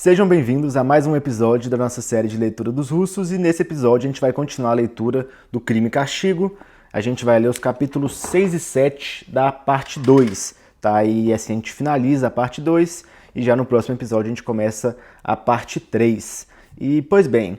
Sejam bem-vindos a mais um episódio da nossa série de leitura dos russos e nesse episódio a gente vai continuar a leitura do Crime e Castigo. A gente vai ler os capítulos 6 e 7 da parte 2, tá? E assim a gente finaliza a parte 2 e já no próximo episódio a gente começa a parte 3. E, pois bem,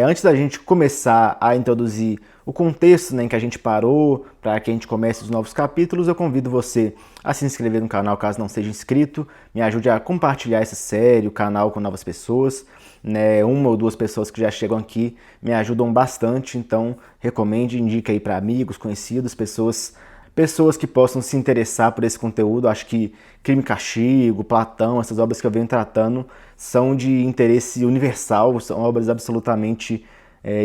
antes da gente começar a introduzir o contexto, né, em que a gente parou, para que a gente comece os novos capítulos, eu convido você a se inscrever no canal caso não seja inscrito, me ajude a compartilhar essa série, o canal com novas pessoas, né, uma ou duas pessoas que já chegam aqui me ajudam bastante, então recomende, indique aí para amigos, conhecidos, pessoas que possam se interessar por esse conteúdo. Acho que Crime e Castigo, Platão, essas obras que eu venho tratando são de interesse universal, são obras absolutamente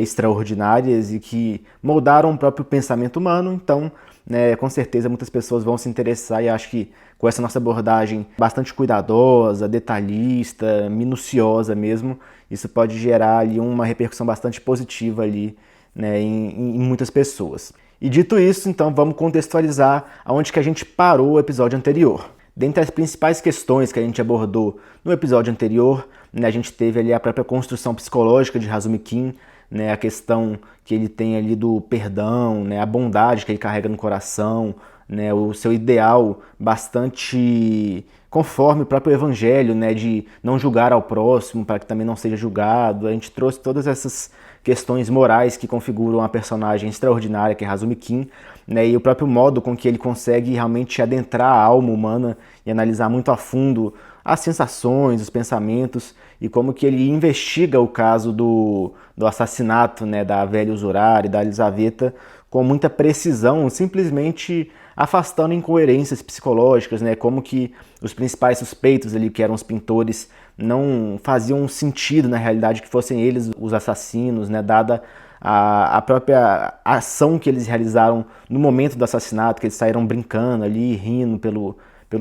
extraordinárias e que moldaram o próprio pensamento humano, então, né, com certeza muitas pessoas vão se interessar e acho que com essa nossa abordagem bastante cuidadosa, detalhista, minuciosa mesmo, isso pode gerar ali uma repercussão bastante positiva ali, né, em muitas pessoas. E dito isso, então vamos contextualizar aonde que a gente parou o episódio anterior. Dentre as principais questões que a gente abordou no episódio anterior, né, a gente teve ali a própria construção psicológica de Razumikin, né, a questão que ele tem ali do perdão, né, a bondade que ele carrega no coração, né, o seu ideal bastante conforme o próprio evangelho, né, de não julgar ao próximo para que também não seja julgado. A gente trouxe todas essas questões morais que configuram a personagem extraordinária que é Razumikin, né, e o próprio modo com que ele consegue realmente adentrar a alma humana e analisar muito a fundo as sensações, os pensamentos e como que ele investiga o caso do assassinato, né, da velha usurária e da Elizaveta com muita precisão, simplesmente afastando incoerências psicológicas, né, como que os principais suspeitos ali, que eram os pintores, não faziam sentido na realidade que fossem eles os assassinos, né, dada a própria ação que eles realizaram no momento do assassinato, que eles saíram brincando ali, rindo pelo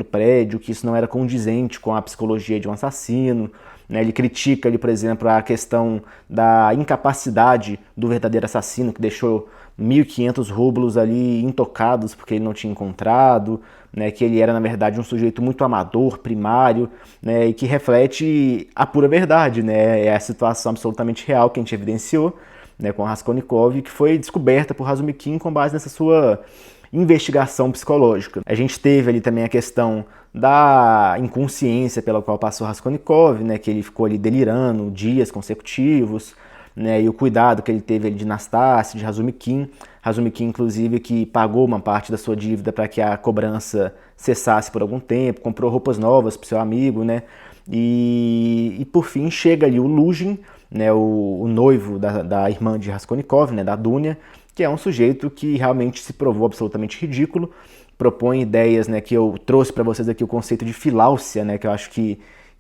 prédio, que isso não era condizente com a psicologia de um assassino, né? Ele critica ali, por exemplo, a questão da incapacidade do verdadeiro assassino, que deixou 1.500 rublos ali intocados porque ele não tinha encontrado, né? Que ele era, na verdade, um sujeito muito amador, primário, né? E que reflete a pura verdade, né? É a situação absolutamente real que a gente evidenciou, né, com Raskolnikov, que foi descoberta por Razumikin com base nessa sua investigação psicológica. A gente teve ali também a questão da inconsciência pela qual passou Raskolnikov, né, que ele ficou ali delirando dias consecutivos, né, e o cuidado que ele teve ali de Nastassia, de Razumikin. Razumikin, inclusive, que pagou uma parte da sua dívida para que a cobrança cessasse por algum tempo, comprou roupas novas para o seu amigo, né, e por fim chega ali o Luzhin, né, o noivo da irmã de Raskolnikov, né, da Dunya, que é um sujeito que realmente se provou absolutamente ridículo, propõe ideias, né, que eu trouxe para vocês aqui o conceito de filáusia, né, que eu acho que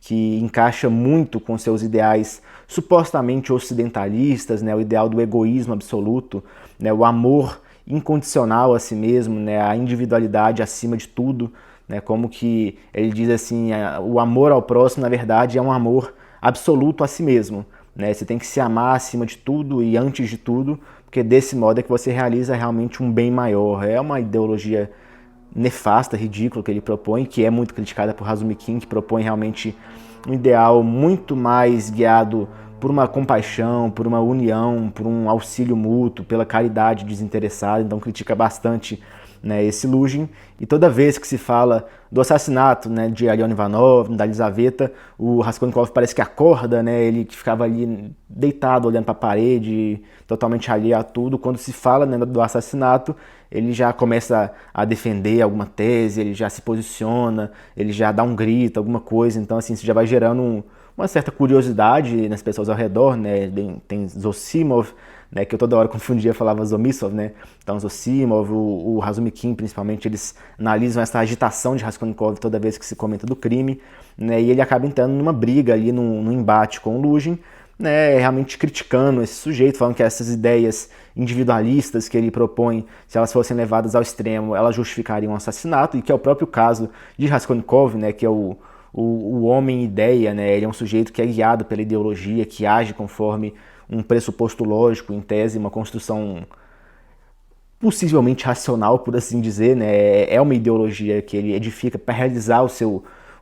encaixa muito com seus ideais supostamente ocidentalistas, né, o ideal do egoísmo absoluto, né, o amor incondicional a si mesmo, né, a individualidade acima de tudo, né, como que ele diz assim, o amor ao próximo, na verdade, é um amor absoluto a si mesmo. Né? Você tem que se amar acima de tudo e antes de tudo, porque desse modo é que você realiza realmente um bem maior. É uma ideologia nefasta, ridícula que ele propõe, que é muito criticada por Razumikin, que propõe realmente um ideal muito mais guiado por uma compaixão, por uma união, por um auxílio mútuo, pela caridade desinteressada, então critica bastante, né, esse Luzhin. E toda vez que se fala do assassinato, né, de Alena Ivanovna, da Elizaveta, o Raskolnikov parece que acorda, né, ele que ficava ali deitado olhando para a parede, totalmente alheio a tudo. Quando se fala, né, do assassinato, ele já começa a defender alguma tese, ele já se posiciona, ele já dá um grito, alguma coisa. Então, assim, isso já vai gerando uma certa curiosidade nas pessoas ao redor, né? Tem Zosimov, né, que eu toda hora confundia, falava Zomissov, né? Então Zosimov, o Razumikin principalmente, eles analisam essa agitação de Raskolnikov toda vez que se comenta do crime, né? E ele acaba entrando numa briga ali, num embate com o Luzhin, né, realmente criticando esse sujeito, falando que essas ideias individualistas que ele propõe, se elas fossem levadas ao extremo, elas justificariam um assassinato, e que é o próprio caso de Raskolnikov, né, que é o homem-ideia, né, ele é um sujeito que é guiado pela ideologia, que age conforme um pressuposto lógico, em tese, uma construção possivelmente racional, por assim dizer, né, é uma ideologia que ele edifica para realizar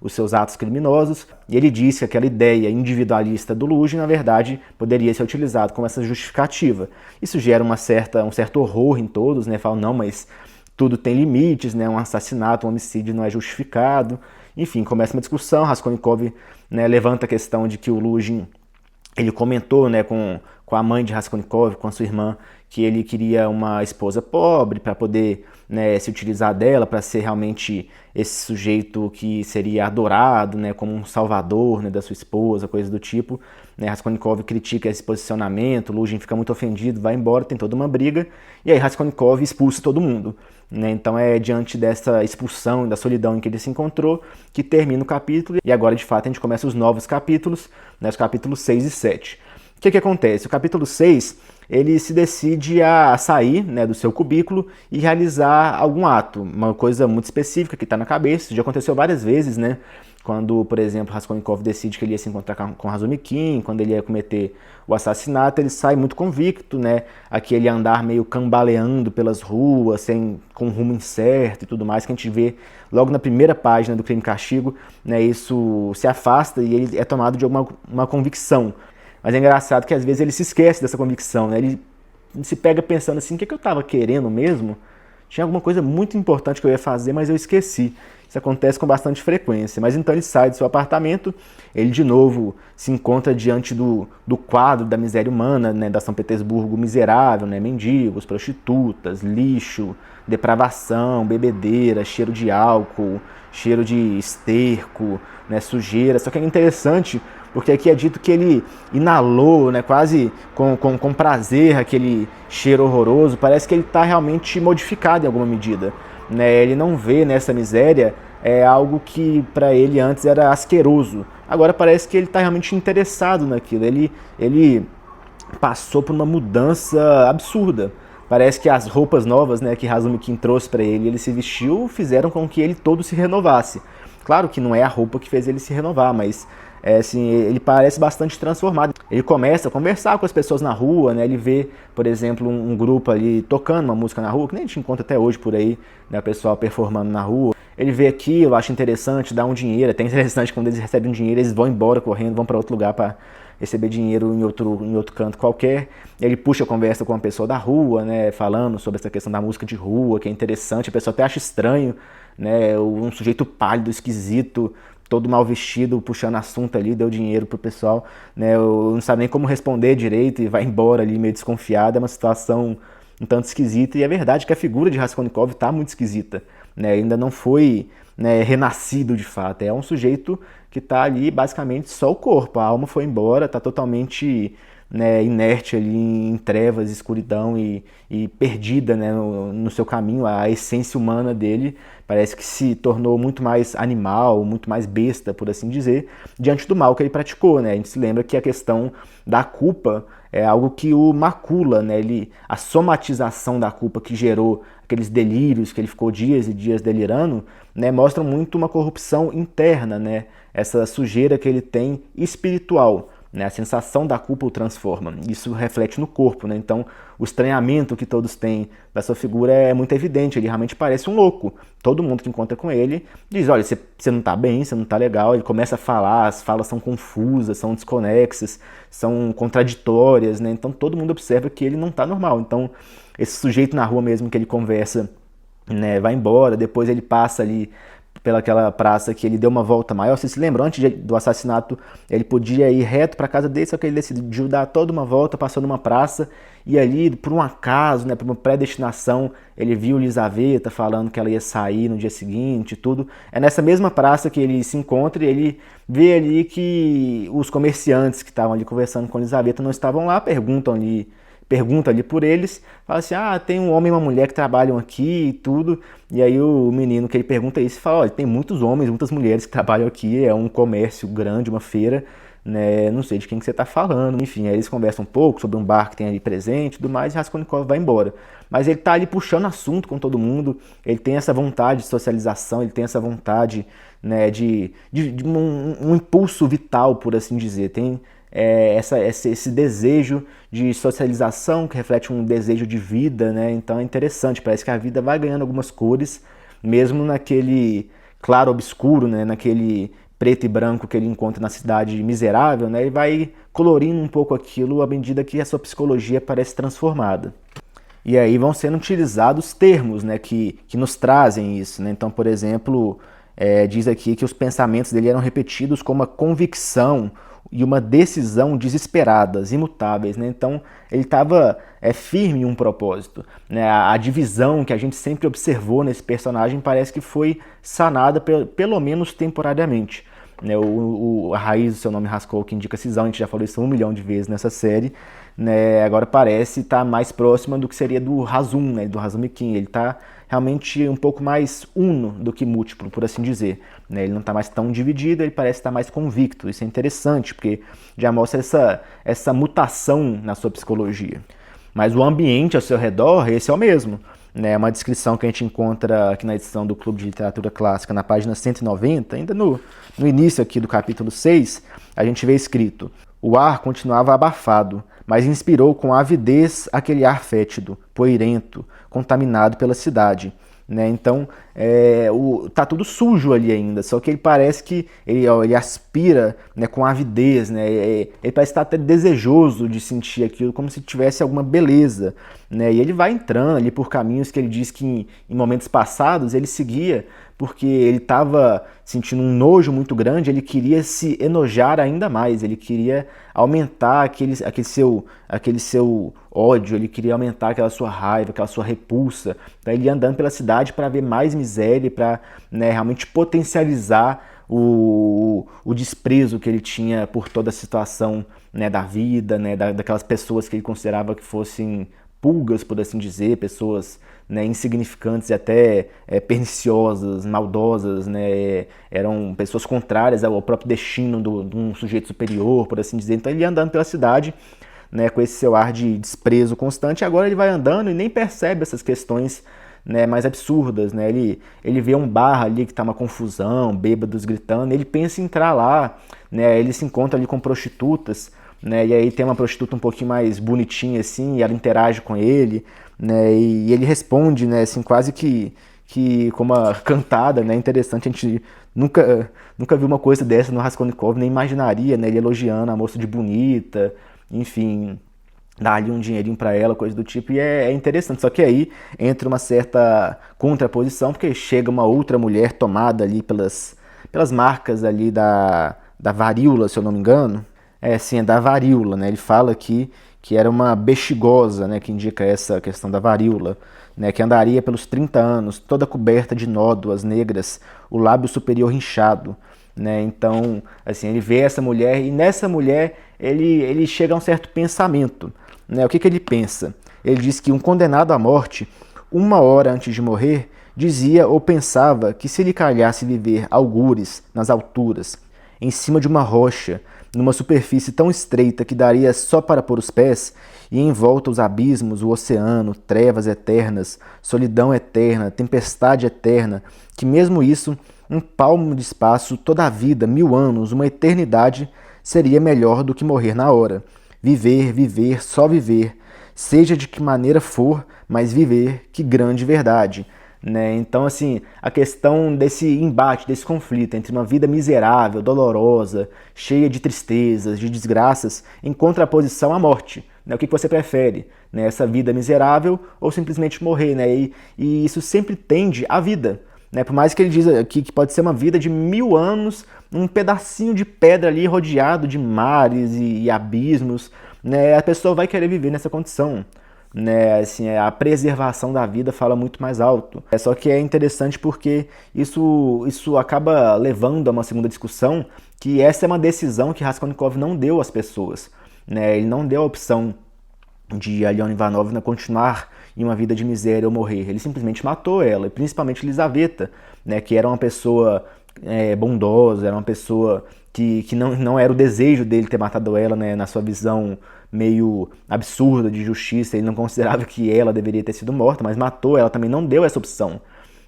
os seus atos criminosos, e ele disse que aquela ideia individualista do Lugin, na verdade, poderia ser utilizado como essa justificativa. Isso gera um certo horror em todos, né? Falam, não, mas tudo tem limites, né? Um assassinato, um homicídio não é justificado. Enfim, começa uma discussão, Raskolnikov, né, levanta a questão de que o Lugin, ele comentou, né, com a mãe de Raskolnikov, com a sua irmã, que ele queria uma esposa pobre para poder, né, se utilizar dela, para ser realmente esse sujeito que seria adorado, né, como um salvador, né, da sua esposa, coisa do tipo. Né, Raskolnikov critica esse posicionamento, Lugin fica muito ofendido, vai embora, tem toda uma briga, e aí Raskolnikov expulsa todo mundo. Né, então é diante dessa expulsão e da solidão em que ele se encontrou que termina o capítulo, e agora de fato a gente começa os novos capítulos, né, os capítulos 6 e 7. O que acontece? O capítulo 6, ele se decide a sair, né, do seu cubículo e realizar algum ato, uma coisa muito específica que está na cabeça. Isso já aconteceu várias vezes, né? Quando, por exemplo, Raskolnikov decide que ele ia se encontrar com Razumikin, quando ele ia cometer o assassinato, ele sai muito convicto, né? Aquele andar meio cambaleando pelas ruas, com rumo incerto e tudo mais, que a gente vê logo na primeira página do Crime e Castigo, né? Isso se afasta e ele é tomado de uma convicção. Mas é engraçado que às vezes ele se esquece dessa convicção, né? Ele se pega pensando assim, o que eu estava querendo mesmo? Tinha alguma coisa muito importante que eu ia fazer, mas eu esqueci. Isso acontece com bastante frequência. Mas então ele sai do seu apartamento, ele de novo se encontra diante do quadro da miséria humana, né, da São Petersburgo miserável, né, mendigos, prostitutas, lixo, depravação, bebedeira, cheiro de álcool, cheiro de esterco, né, sujeira. Só que é interessante porque aqui é dito que ele inalou, né, quase com prazer aquele cheiro horroroso. Parece que ele está realmente modificado em alguma medida. Né? Ele não vê nessa miséria algo que para ele antes era asqueroso. Agora parece que ele está realmente interessado naquilo. Ele passou por uma mudança absurda. Parece que as roupas novas, né, que Razumikin trouxe para ele se vestiu, fizeram com que ele todo se renovasse. Claro que não é a roupa que fez ele se renovar, mas assim, ele parece bastante transformado. Ele começa a conversar com as pessoas na rua, né? Ele vê, por exemplo, um grupo ali tocando uma música na rua, que nem a gente encontra até hoje por aí, né? O pessoal performando na rua. Ele vê aquilo, acha interessante, dá um dinheiro. É até interessante quando eles recebem um dinheiro, eles vão embora correndo, vão para outro lugar para receber dinheiro em outro canto qualquer. Ele puxa a conversa com uma pessoa da rua, né? Falando sobre essa questão da música de rua, que é interessante. A pessoa até acha estranho, né? Um sujeito pálido, esquisito, todo mal vestido, puxando assunto ali, deu dinheiro pro pessoal, né? Eu não sabe nem como responder direito e vai embora ali meio desconfiado. É uma situação um tanto esquisita, e é verdade que a figura de Raskolnikov tá muito esquisita, né? Ainda não foi, né, renascido de fato. É um sujeito que tá ali basicamente só o corpo, a alma foi embora, tá totalmente, né, inerte ali em trevas, escuridão e perdida, né, no seu caminho. A essência humana dele parece que se tornou muito mais animal, muito mais besta, por assim dizer, diante do mal que ele praticou, né? A gente se lembra que a questão da culpa é algo que o macula, né? A somatização da culpa que gerou aqueles delírios que ele ficou dias e dias delirando, né, mostra muito uma corrupção interna, né? Essa sujeira que ele tem espiritual. Né, a sensação da culpa o transforma, isso reflete no corpo, né? Então o estranhamento que todos têm da sua figura é muito evidente, ele realmente parece um louco. Todo mundo que encontra com ele diz, olha, você não tá bem, você não tá legal. Ele começa a falar, as falas são confusas, são desconexas, são contraditórias, né? Então todo mundo observa que ele não tá normal. Então esse sujeito na rua mesmo que ele conversa, né, vai embora, depois ele passa ali pelaquela praça que ele deu uma volta maior. Vocês se lembram? Antes do assassinato, ele podia ir reto para casa dele, só que ele decidiu dar toda uma volta, passou numa praça, e ali, por um acaso, né, por uma predestinação, ele viu Lizaveta falando que ela ia sair no dia seguinte e tudo. É nessa mesma praça que ele se encontra e ele vê ali que os comerciantes que estavam ali conversando com Lizaveta não estavam lá, pergunta ali por eles, fala assim, tem um homem e uma mulher que trabalham aqui e tudo, e aí o menino que ele pergunta isso fala, olha, tem muitos homens, muitas mulheres que trabalham aqui, é um comércio grande, uma feira, né, não sei de quem que você está falando. Enfim, aí eles conversam um pouco sobre um bar que tem ali presente e tudo mais, e Raskolnikov vai embora. Mas ele está ali puxando assunto com todo mundo, ele tem essa vontade de socialização, ele tem essa vontade, né, de um impulso vital, por assim dizer, tem esse desejo de socialização que reflete um desejo de vida, né? Então é interessante, parece que a vida vai ganhando algumas cores, mesmo naquele claro obscuro, né, naquele preto e branco que ele encontra na cidade miserável, né, e vai colorindo um pouco aquilo à medida que a sua psicologia parece transformada. E aí vão sendo utilizados termos, né, que nos trazem isso, né? Então, por exemplo, diz aqui que os pensamentos dele eram repetidos com uma convicção e uma decisão desesperadas, imutáveis, né? Então ele estava firme em um propósito, né? A divisão que a gente sempre observou nesse personagem parece que foi sanada pelo menos temporariamente, né? A raiz do seu nome Haskell, que indica cisão, a gente já falou isso 1 milhão de vezes nessa série, né? Agora parece estar mais próxima do que seria do Razum, né? Do Razum Kim. Ele está realmente um pouco mais uno do que múltiplo, por assim dizer, né? Ele não está mais tão dividido, ele parece estar mais convicto. Isso é interessante, porque já mostra essa mutação na sua psicologia. Mas o ambiente ao seu redor, esse é o mesmo. É uma descrição que a gente encontra aqui na edição do Clube de Literatura Clássica, na página 190, ainda no início aqui do capítulo 6, a gente vê escrito: o ar continuava abafado, mas inspirou com avidez aquele ar fétido, poeirento, contaminado pela cidade. Né? Então, tá tudo sujo ali ainda, só que ele parece que ele aspira, né, com avidez, né? Ele parece estar até desejoso de sentir aquilo, como se tivesse alguma beleza. Né? E ele vai entrando ali por caminhos que ele diz que em momentos passados ele seguia, porque ele estava sentindo um nojo muito grande, ele queria se enojar ainda mais, ele queria aumentar aquele seu ódio, ele queria aumentar aquela sua raiva, aquela sua repulsa. Então ele ia andando pela cidade para ver mais miséria, para, né, realmente potencializar o desprezo que ele tinha por toda a situação, né, da vida, né, daquelas pessoas que ele considerava que fossem pulgas, por assim dizer, pessoas, né, insignificantes e até perniciosas, maldosas, né, eram pessoas contrárias ao próprio destino de um sujeito superior, por assim dizer. Então ele ia andando pela cidade, né, com esse seu ar de desprezo constante, e agora ele vai andando e nem percebe essas questões, né, mais absurdas. Né? Ele vê um bar ali que está uma confusão, bêbados gritando, ele pensa em entrar lá, né, ele se encontra ali com prostitutas, né, e aí tem uma prostituta um pouquinho mais bonitinha assim, e ela interage com ele, né, e ele responde, né, assim, quase que com uma cantada, né, interessante. A gente nunca viu uma coisa dessa no Raskolnikov, nem imaginaria, né, ele elogiando a moça de bonita, enfim, dá ali um dinheirinho para ela, coisa do tipo, e é interessante. Só que aí entra uma certa contraposição, porque chega uma outra mulher tomada ali pelas marcas ali da varíola, se eu não me engano. Sim, é da varíola, né? Ele fala aqui que era uma bexigosa, né, que indica essa questão da varíola, né, que andaria pelos 30 anos, toda coberta de nódoas negras, o lábio superior inchado. Né? Então, assim, ele vê essa mulher e nessa mulher ele chega a um certo pensamento. Né? O que ele pensa? Ele diz que um condenado à morte, 1 hora antes de morrer, dizia ou pensava que se lhe calhasse viver algures nas alturas, em cima de uma rocha, numa superfície tão estreita que daria só para pôr os pés, e em volta os abismos, o oceano, trevas eternas, solidão eterna, tempestade eterna, que mesmo isso, um palmo de espaço, toda a vida, 1000 anos, uma eternidade, seria melhor do que morrer na hora. Viver, viver, só viver, seja de que maneira for, mas viver, que grande verdade. Né? Então, assim, a questão desse embate, desse conflito entre uma vida miserável, dolorosa, cheia de tristezas, de desgraças, em contraposição à morte. Né? O que você prefere? Né? Essa vida miserável ou simplesmente morrer? Né? E isso sempre tende à vida. Né? Por mais que ele diz aqui que pode ser uma vida de 1000 anos, um pedacinho de pedra ali rodeado de mares e abismos, né? A pessoa vai querer viver nessa condição. Né, assim, a preservação da vida fala muito mais alto. Só que é interessante porque isso acaba levando a uma segunda discussão, que essa é uma decisão que Raskolnikov não deu às pessoas. Né? Ele não deu a opção de Aliona Ivanovna continuar em uma vida de miséria ou morrer. Ele simplesmente matou ela, e principalmente Lizaveta, né, que era uma pessoa bondosa, era uma pessoa que não era o desejo dele ter matado ela, né, na sua visão meio absurda de justiça. Ele não considerava que ela deveria ter sido morta, mas matou ela também, não deu essa opção.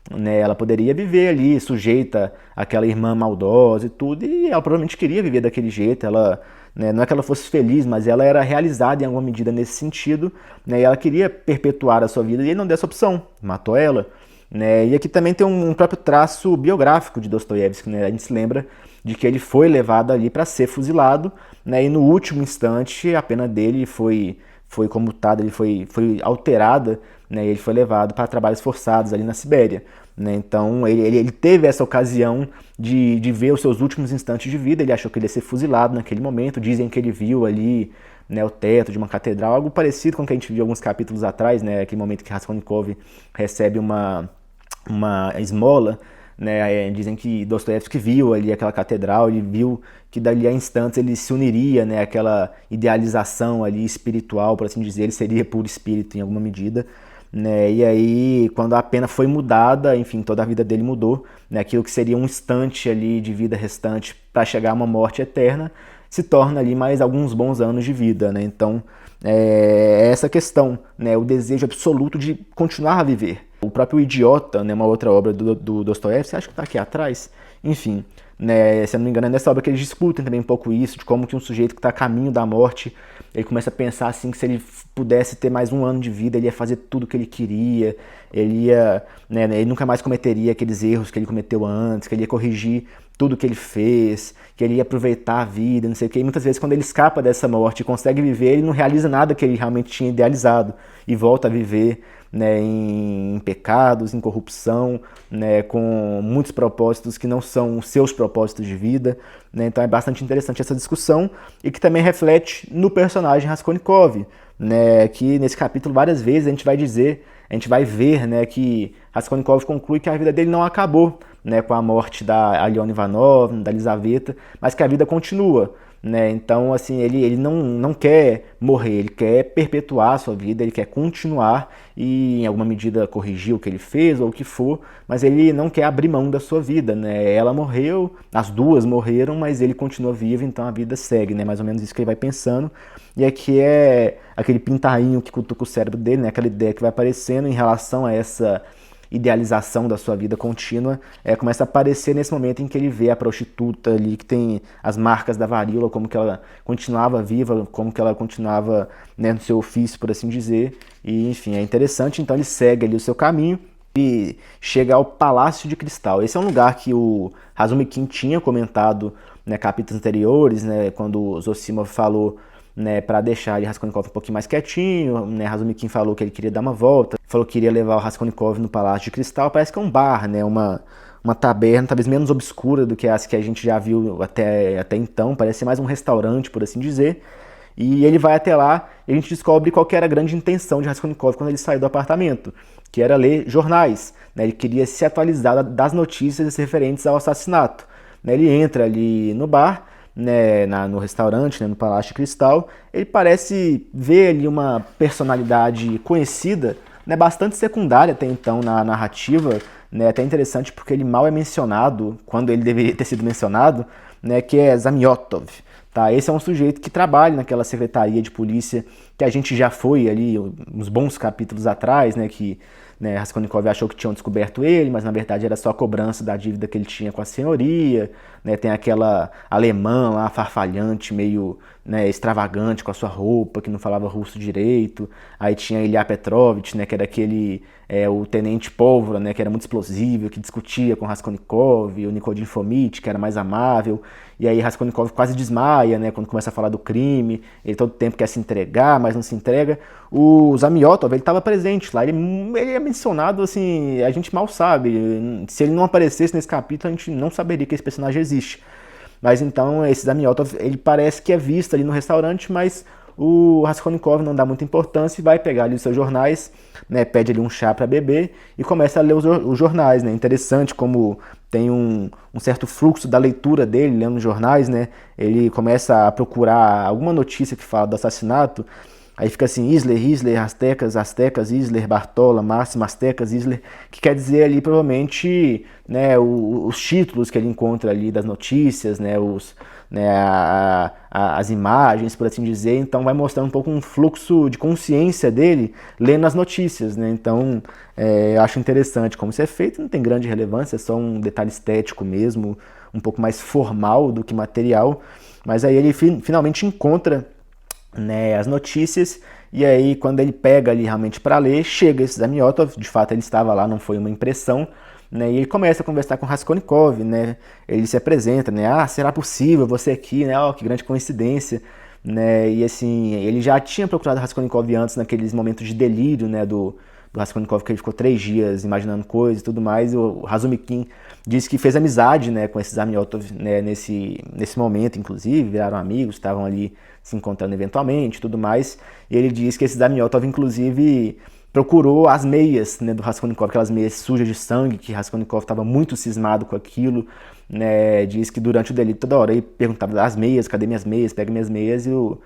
Né? Ela poderia viver ali sujeita àquela irmã maldosa e tudo, e ela provavelmente queria viver daquele jeito. Ela, né, não é que ela fosse feliz, mas ela era realizada em alguma medida nesse sentido, né, e ela queria perpetuar a sua vida, e ele não deu essa opção, matou ela. né? E aqui também tem um próprio traço biográfico de Dostoiévski, né? A gente se lembra de que ele foi levado ali para ser fuzilado, né? E no último instante a pena dele foi comutada, foi alterada, né? E ele foi levado para trabalhos forçados ali na Sibéria, né? Então ele teve essa ocasião de ver os seus últimos instantes de vida. Ele achou que ele ia ser fuzilado naquele momento. Dizem que ele viu ali, né, o teto de uma catedral, algo parecido com o que a gente viu alguns capítulos atrás, né? Aquele momento que Raskolnikov recebe uma esmola, né? Dizem que Dostoiévski viu ali aquela catedral, ele viu que dali a instantes ele se uniria, né? Aquela idealização ali espiritual, por assim dizer, ele seria puro espírito em alguma medida, né? E aí, quando a pena foi mudada, enfim, toda a vida dele mudou, né? Aquilo que seria um instante ali de vida restante para chegar a uma morte eterna, se torna ali mais alguns bons anos de vida, né? Então, essa questão, né? O desejo absoluto de continuar a viver. O próprio Idiota, né? Uma outra obra do Dostoiévski, acho que está aqui atrás, enfim, né? Se eu não me engano, é nessa obra que eles discutem também um pouco isso, de como que um sujeito que está a caminho da morte, ele começa a pensar assim que se ele pudesse ter mais um ano de vida, ele ia fazer tudo o que ele queria, ele ia, né, ele nunca mais cometeria aqueles erros que ele cometeu antes, que ele ia corrigir tudo que ele fez, que ele ia aproveitar a vida, não sei o que. E muitas vezes quando ele escapa dessa morte e consegue viver, ele não realiza nada que ele realmente tinha idealizado e volta a viver, né, em pecados, em corrupção, né, com muitos propósitos que não são os seus propósitos de vida, né. Então é bastante interessante essa discussão e que também reflete no personagem Raskolnikov, né, que nesse capítulo várias vezes a gente vai ver, né, que Raskolnikov conclui que a vida dele não acabou, né, com a morte da Aliona Ivanovna, da Lizaveta, mas que a vida continua, né? Então, assim, ele não quer morrer, ele quer perpetuar a sua vida, ele quer continuar e, em alguma medida, corrigir o que ele fez ou o que for, mas ele não quer abrir mão da sua vida, né? Ela morreu, as duas morreram, mas ele continua vivo, então a vida segue, né? Mais ou menos isso que ele vai pensando. E aqui é aquele pintainho que cutuca o cérebro dele, né? Aquela ideia que vai aparecendo em relação a essa idealização da sua vida contínua, começa a aparecer nesse momento em que ele vê a prostituta ali, que tem as marcas da varíola, como que ela continuava viva, como que ela continuava, né, no seu ofício, por assim dizer, e enfim, é interessante. Então ele segue ali o seu caminho e chega ao Palácio de Cristal. Esse é um lugar que o Razumikin tinha comentado, né, capítulos anteriores, né, quando o Zosimov falou, né, para deixar ali Raskolnikov um pouquinho mais quietinho, né, Razumikin falou que ele queria dar uma volta, falou que iria levar o Raskolnikov no Palácio de Cristal. Parece que é um bar, né, uma taberna talvez menos obscura do que as que a gente já viu até então, parece mais um restaurante, por assim dizer. E ele vai até lá e a gente descobre qual que era a grande intenção de Raskolnikov quando ele saiu do apartamento, que era ler jornais, né, ele queria se atualizar das notícias referentes ao assassinato, né. Ele entra ali no bar, né, no restaurante, né, no Palácio de Cristal, ele parece ver ali uma personalidade conhecida, né, bastante secundária até então na narrativa, né, até interessante porque ele mal é mencionado quando ele deveria ter sido mencionado, né, que é Zamyotov. Tá? Esse é um sujeito que trabalha naquela secretaria de polícia que a gente já foi ali uns bons capítulos atrás, né, que, né, Raskolnikov achou que tinham descoberto ele, mas na verdade era só a cobrança da dívida que ele tinha com a senhoria, né, tem aquela alemã lá, farfalhante, meio, né, extravagante com a sua roupa, que não falava russo direito, aí tinha Ilya Petrovich, né, que era aquele, o tenente pólvora, né, que era muito explosivo, que discutia com Raskolnikov, o Nikodim Fomitch, que era mais amável, e aí Raskolnikov quase desmaia, né, quando começa a falar do crime, ele todo tempo quer se entregar, mas não se entrega. O Zamyotov, ele estava presente lá, ele é mencionado, assim, a gente mal sabe, se ele não aparecesse nesse capítulo, a gente não saberia que esse personagem existe. Mas então, esse Zamyotov, ele parece que é visto ali no restaurante, mas o Raskolnikov não dá muita importância e vai pegar ali os seus jornais, né, pede ali um chá para beber e começa a ler os jornais, né. Interessante como tem um certo fluxo da leitura dele, lendo os jornais, né. Ele começa a procurar alguma notícia que fala do assassinato, aí fica assim, Isler, Astecas, Isler, Bartola, Máximo, Astecas, Isler, que quer dizer ali provavelmente, né, os títulos que ele encontra ali das notícias, né, as imagens, por assim dizer. Então vai mostrando um pouco um fluxo de consciência dele lendo as notícias, né. Então eu acho interessante como isso é feito, não tem grande relevância, é só um detalhe estético mesmo, um pouco mais formal do que material, mas aí ele finalmente encontra, né, as notícias E aí, quando ele pega ali realmente para ler, chega esse Zamiotov, de fato ele estava lá, não foi uma impressão, né? E ele começa a conversar com Raskolnikov, né? Ele se apresenta, né? Ah, será possível você aqui, né? Oh, que grande coincidência, né? E assim, ele já tinha procurado Raskolnikov antes naqueles momentos de delírio, né? Do Raskolnikov, que ele ficou 3 dias imaginando coisas e tudo mais. E o Razumikin disse que fez amizade, né, com esse Zamiotov, né, nesse momento, inclusive, viraram amigos, estavam ali se encontrando eventualmente e tudo mais. E ele diz que esse Zamiotov, inclusive, procurou as meias, né, do Raskolnikov, aquelas meias sujas de sangue, que Raskolnikov estava muito cismado com aquilo, né, diz que durante o delírio toda hora ele perguntava: as meias, cadê minhas meias, pega minhas meias, e o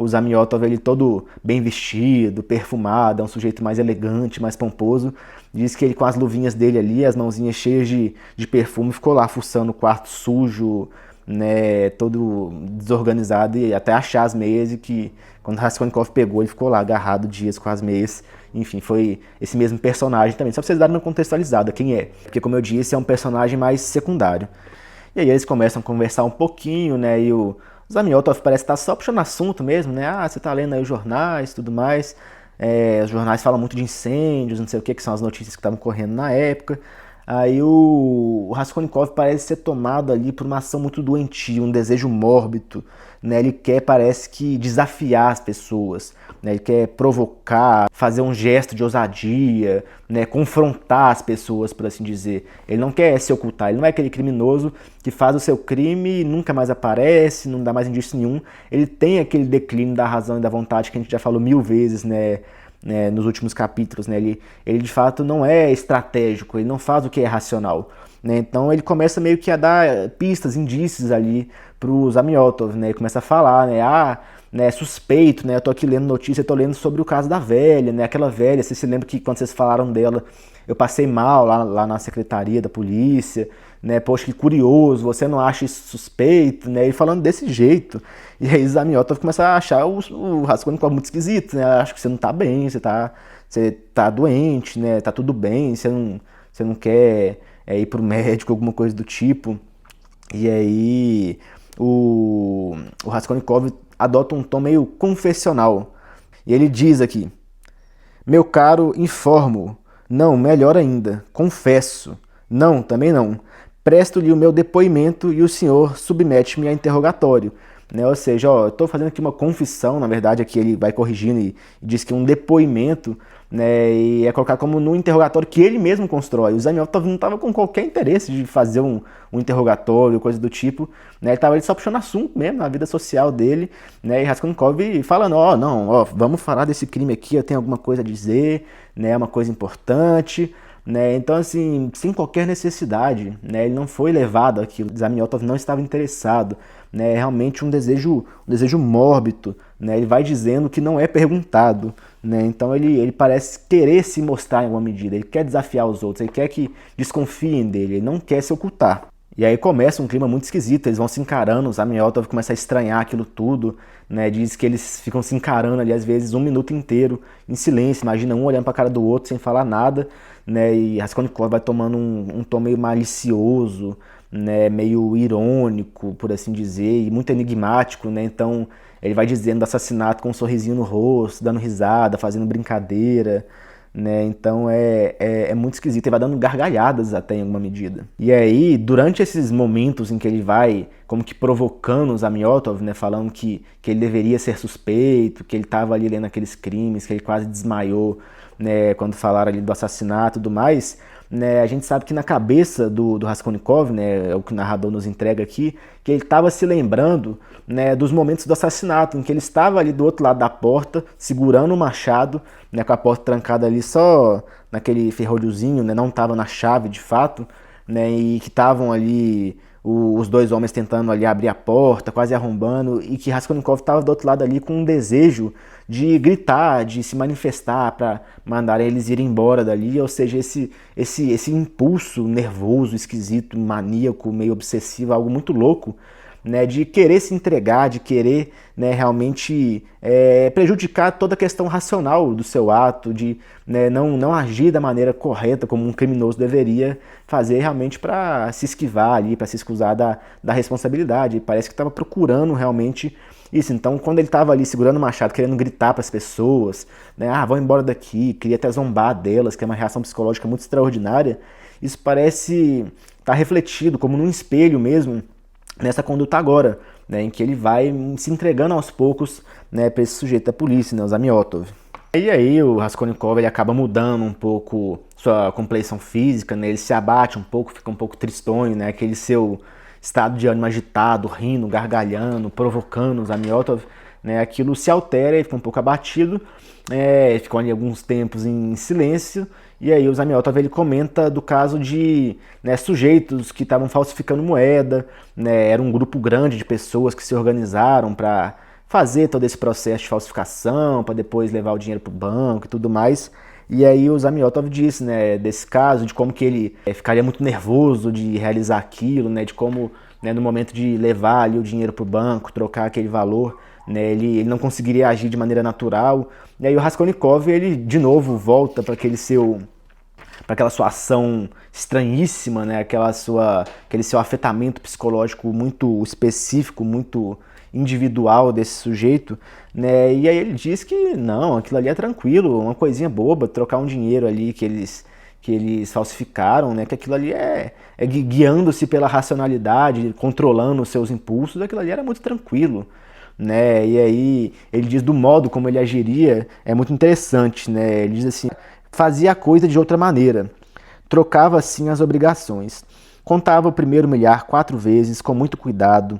Zamiotov, ele todo bem vestido, perfumado, é um sujeito mais elegante, mais pomposo, diz que ele com as luvinhas dele ali, as mãozinhas cheias de perfume, ficou lá fuçando o quarto sujo, né, todo desorganizado, e até achar as meias, e que quando Raskolnikov pegou, ele ficou lá agarrado dias com as meias. Enfim, foi esse mesmo personagem também, só pra vocês darem uma contextualizada quem é, porque como eu disse, é um personagem mais secundário. E aí eles começam a conversar um pouquinho, né, e o Zamiotov parece estar só puxando assunto mesmo, né, ah, você tá lendo aí os jornais e tudo mais, os jornais falam muito de incêndios, não sei o que são as notícias que estavam correndo na época. Aí o Raskolnikov parece ser tomado ali por uma ação muito doentia, um desejo mórbido, né? Ele quer, parece que, desafiar as pessoas, né? Ele quer provocar, fazer um gesto de ousadia, né? Confrontar as pessoas, por assim dizer. Ele não quer se ocultar, ele não é aquele criminoso que faz o seu crime e nunca mais aparece, não dá mais indício nenhum. Ele tem aquele declínio da razão e da vontade que a gente já falou 1000 vezes, né? Nos últimos capítulos, né? Ele de fato não é estratégico, ele não faz o que é racional, né? Então ele começa meio que a dar pistas, indícios ali pro Zamiotov, né? Ele começa a falar, né? Ah, né, suspeito, né? Eu tô aqui lendo notícia, eu tô lendo sobre o caso da velha, né? Aquela velha, vocês se lembram que quando vocês falaram dela, eu passei mal lá na secretaria da polícia, né? Poxa, que curioso, você não acha isso suspeito, né? E falando desse jeito. E aí Zamiotov começa a achar o Raskolnikov muito esquisito, né? Acho que você não tá bem, você tá doente, né? Tá tudo bem, você não quer ir pro médico, alguma coisa do tipo. E aí o Raskolnikov adota um tom meio confessional. E ele diz aqui: meu caro, informo. Não, melhor ainda, confesso. Não, também não. Presto-lhe o meu depoimento e o senhor submete-me a interrogatório. Né? Ou seja, ó, eu estou fazendo aqui uma confissão, na verdade aqui ele vai corrigindo e diz que um depoimento, né, e é colocar como no interrogatório que ele mesmo constrói. O Zamiotov não estava com qualquer interesse de fazer um interrogatório, coisa do tipo, né? Ele estava ali só puxando assunto mesmo, na vida social dele, né? E Raskolnikov falando, ó, não, ó, vamos falar desse crime aqui, eu tenho alguma coisa a dizer, né? Uma coisa importante, né? Então, assim, sem qualquer necessidade, né? Ele não foi levado àquilo, Zamiotov não estava interessado, né? É realmente um desejo mórbido, né? Ele vai dizendo que não é perguntado, né? Então ele parece querer se mostrar em alguma medida, ele quer desafiar os outros, ele quer que desconfiem dele, ele não quer se ocultar. E aí começa um clima muito esquisito, eles vão se encarando, o Zamiotov começa a estranhar aquilo tudo, né? Diz que eles ficam se encarando ali às vezes 1 minuto inteiro em silêncio, imagina um olhando para a cara do outro sem falar nada, né? E Raskolnikov vai tomando um tom meio malicioso, né? Meio irônico, por assim dizer, e muito enigmático, né? Então ele vai dizendo do assassinato com um sorrisinho no rosto, dando risada, fazendo brincadeira, né? Então é muito esquisito, ele vai dando gargalhadas até em alguma medida. E aí, durante esses momentos em que ele vai como que provocando o Zamiotov, né? Falando que ele deveria ser suspeito, que ele estava ali lendo aqueles crimes, que ele quase desmaiou, né? Quando falaram ali do assassinato e tudo mais, né? A gente sabe que na cabeça do Raskolnikov, né? É o que o narrador nos entrega aqui, que ele estava se lembrando, né, dos momentos do assassinato, em que ele estava ali do outro lado da porta, segurando o machado, né, com a porta trancada ali só naquele ferrolhozinho, né, não estava na chave de fato, né, e que estavam ali os 2 homens tentando ali abrir a porta, quase arrombando, e que Raskolnikov estava do outro lado ali com um desejo de gritar, de se manifestar para mandar eles irem embora dali, ou seja, esse impulso nervoso, esquisito, maníaco, meio obsessivo, algo muito louco, né, de querer se entregar, de querer, né, realmente prejudicar toda a questão racional do seu ato, de, né, não agir da maneira correta como um criminoso deveria fazer realmente para se esquivar ali, para se escusar da responsabilidade. Parece que estava procurando realmente Isso, então quando ele estava ali segurando o machado, querendo gritar para as pessoas, né, vão embora daqui, queria até zombar delas, que é uma reação psicológica muito extraordinária, isso parece estar refletido como num espelho mesmo nessa conduta agora, né, em que ele vai se entregando aos poucos, né, para esse sujeito da polícia, né, o Zamyotov. E aí o Raskolnikov ele acaba mudando um pouco sua compleição física, né, ele se abate um pouco, fica um pouco tristonho, né, aquele seu estado de ânimo agitado, rindo, gargalhando, provocando o Zamyotov, né, aquilo se altera, ele fica um pouco abatido, ficou ali alguns tempos em silêncio, e aí o Zamyotov ele comenta do caso de, né, sujeitos que estavam falsificando moeda, né, era um grupo grande de pessoas que se organizaram para fazer todo esse processo de falsificação, para depois levar o dinheiro para o banco e tudo mais. E aí o Zamyotov disse, né, desse caso, de como que ele ficaria muito nervoso de realizar aquilo, né, de como, né, no momento de levar ali o dinheiro para o banco, trocar aquele valor, né, ele não conseguiria agir de maneira natural. E aí o Raskolnikov, ele de novo volta para aquela sua ação estranhíssima, né, aquele seu afetamento psicológico muito específico, muito individual desse sujeito, né? E aí ele diz que não, aquilo ali é tranquilo, uma coisinha boba, trocar um dinheiro ali que eles falsificaram, né? Que aquilo ali é guiando-se pela racionalidade, controlando os seus impulsos, aquilo ali era muito tranquilo, né? E aí ele diz do modo como ele agiria é muito interessante, né? Ele diz assim, fazia a coisa de outra maneira, trocava assim as obrigações, contava o primeiro milhar 4 vezes com muito cuidado,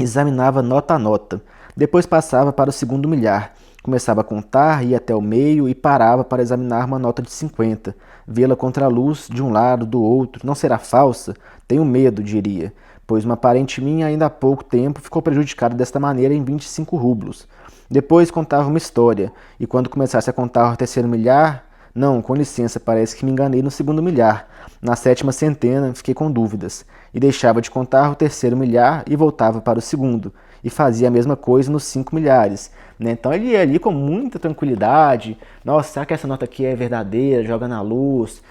examinava nota a nota. Depois passava para o segundo milhar. Começava a contar, ia até o meio e parava para examinar uma nota de 50. Vê-la contra a luz, de um lado, do outro. Não será falsa? Tenho medo, diria, pois uma parente minha ainda há pouco tempo ficou prejudicada desta maneira em 25 rublos. Depois contava uma história, e quando começasse a contar o terceiro milhar... Não, com licença, parece que me enganei no segundo milhar. Na 7ª centena, fiquei com dúvidas. E deixava de contar o terceiro milhar e voltava para o segundo. E fazia a mesma coisa nos 5 milhares. Né? Então ele ia ali com muita tranquilidade. Nossa, será que essa nota aqui é verdadeira? Joga na luz.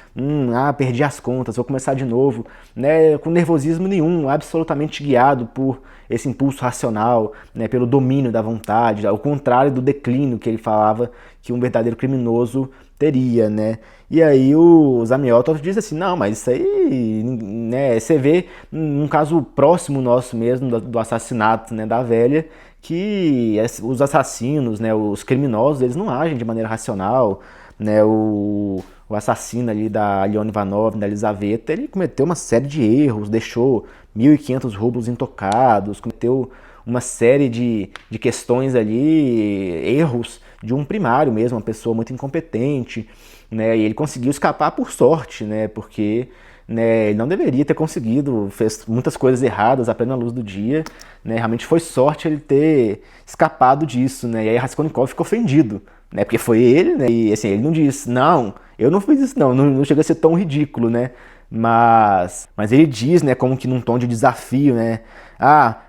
Perdi as contas, vou começar de novo. Né? Com nervosismo nenhum, absolutamente guiado por esse impulso racional, né? Pelo domínio da vontade, ao contrário do declínio que ele falava que um verdadeiro criminoso teria, né? E aí o Zamyotov diz assim, não, mas isso aí, né, você vê um caso próximo nosso mesmo, do assassinato, né, da velha, que os assassinos, né, os criminosos, eles não agem de maneira racional, né, o assassino ali da Aliona Ivanovna, da Elizaveta, ele cometeu uma série de erros, deixou 1.500 rublos intocados, cometeu uma série de questões ali, erros de um primário mesmo, uma pessoa muito incompetente, né, e ele conseguiu escapar por sorte, né, porque, né, ele não deveria ter conseguido, fez muitas coisas erradas à plena luz do dia, né, realmente foi sorte ele ter escapado disso, né, e aí Raskolnikov ficou ofendido, né, porque foi ele, né, e assim, ele não disse, não, eu não fiz isso não chega a ser tão ridículo, né, mas ele diz, né, como que num tom de desafio, né,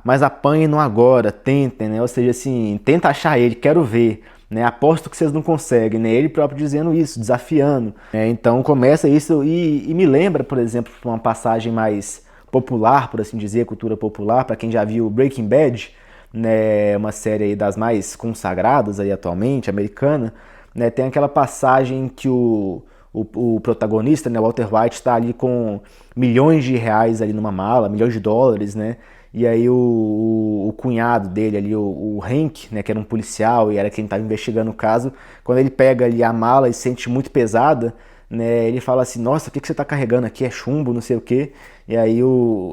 mas apanhem no agora, tentem, né, ou seja, assim, tenta achar ele, quero ver, né, aposto que vocês não conseguem, né, ele próprio dizendo isso, desafiando, né, então começa isso e me lembra, por exemplo, uma passagem mais popular, por assim dizer, cultura popular, para quem já viu Breaking Bad, né, uma série aí das mais consagradas aí atualmente, americana, né, tem aquela passagem que o protagonista, né, Walter White, está ali com milhões de reais ali numa mala, milhões de dólares, né, e aí o cunhado dele ali, o Hank, né, que era um policial e era quem estava investigando o caso, quando ele pega ali a mala e sente muito pesada, né, ele fala assim, nossa, o que você está carregando aqui? É chumbo, não sei o quê. E aí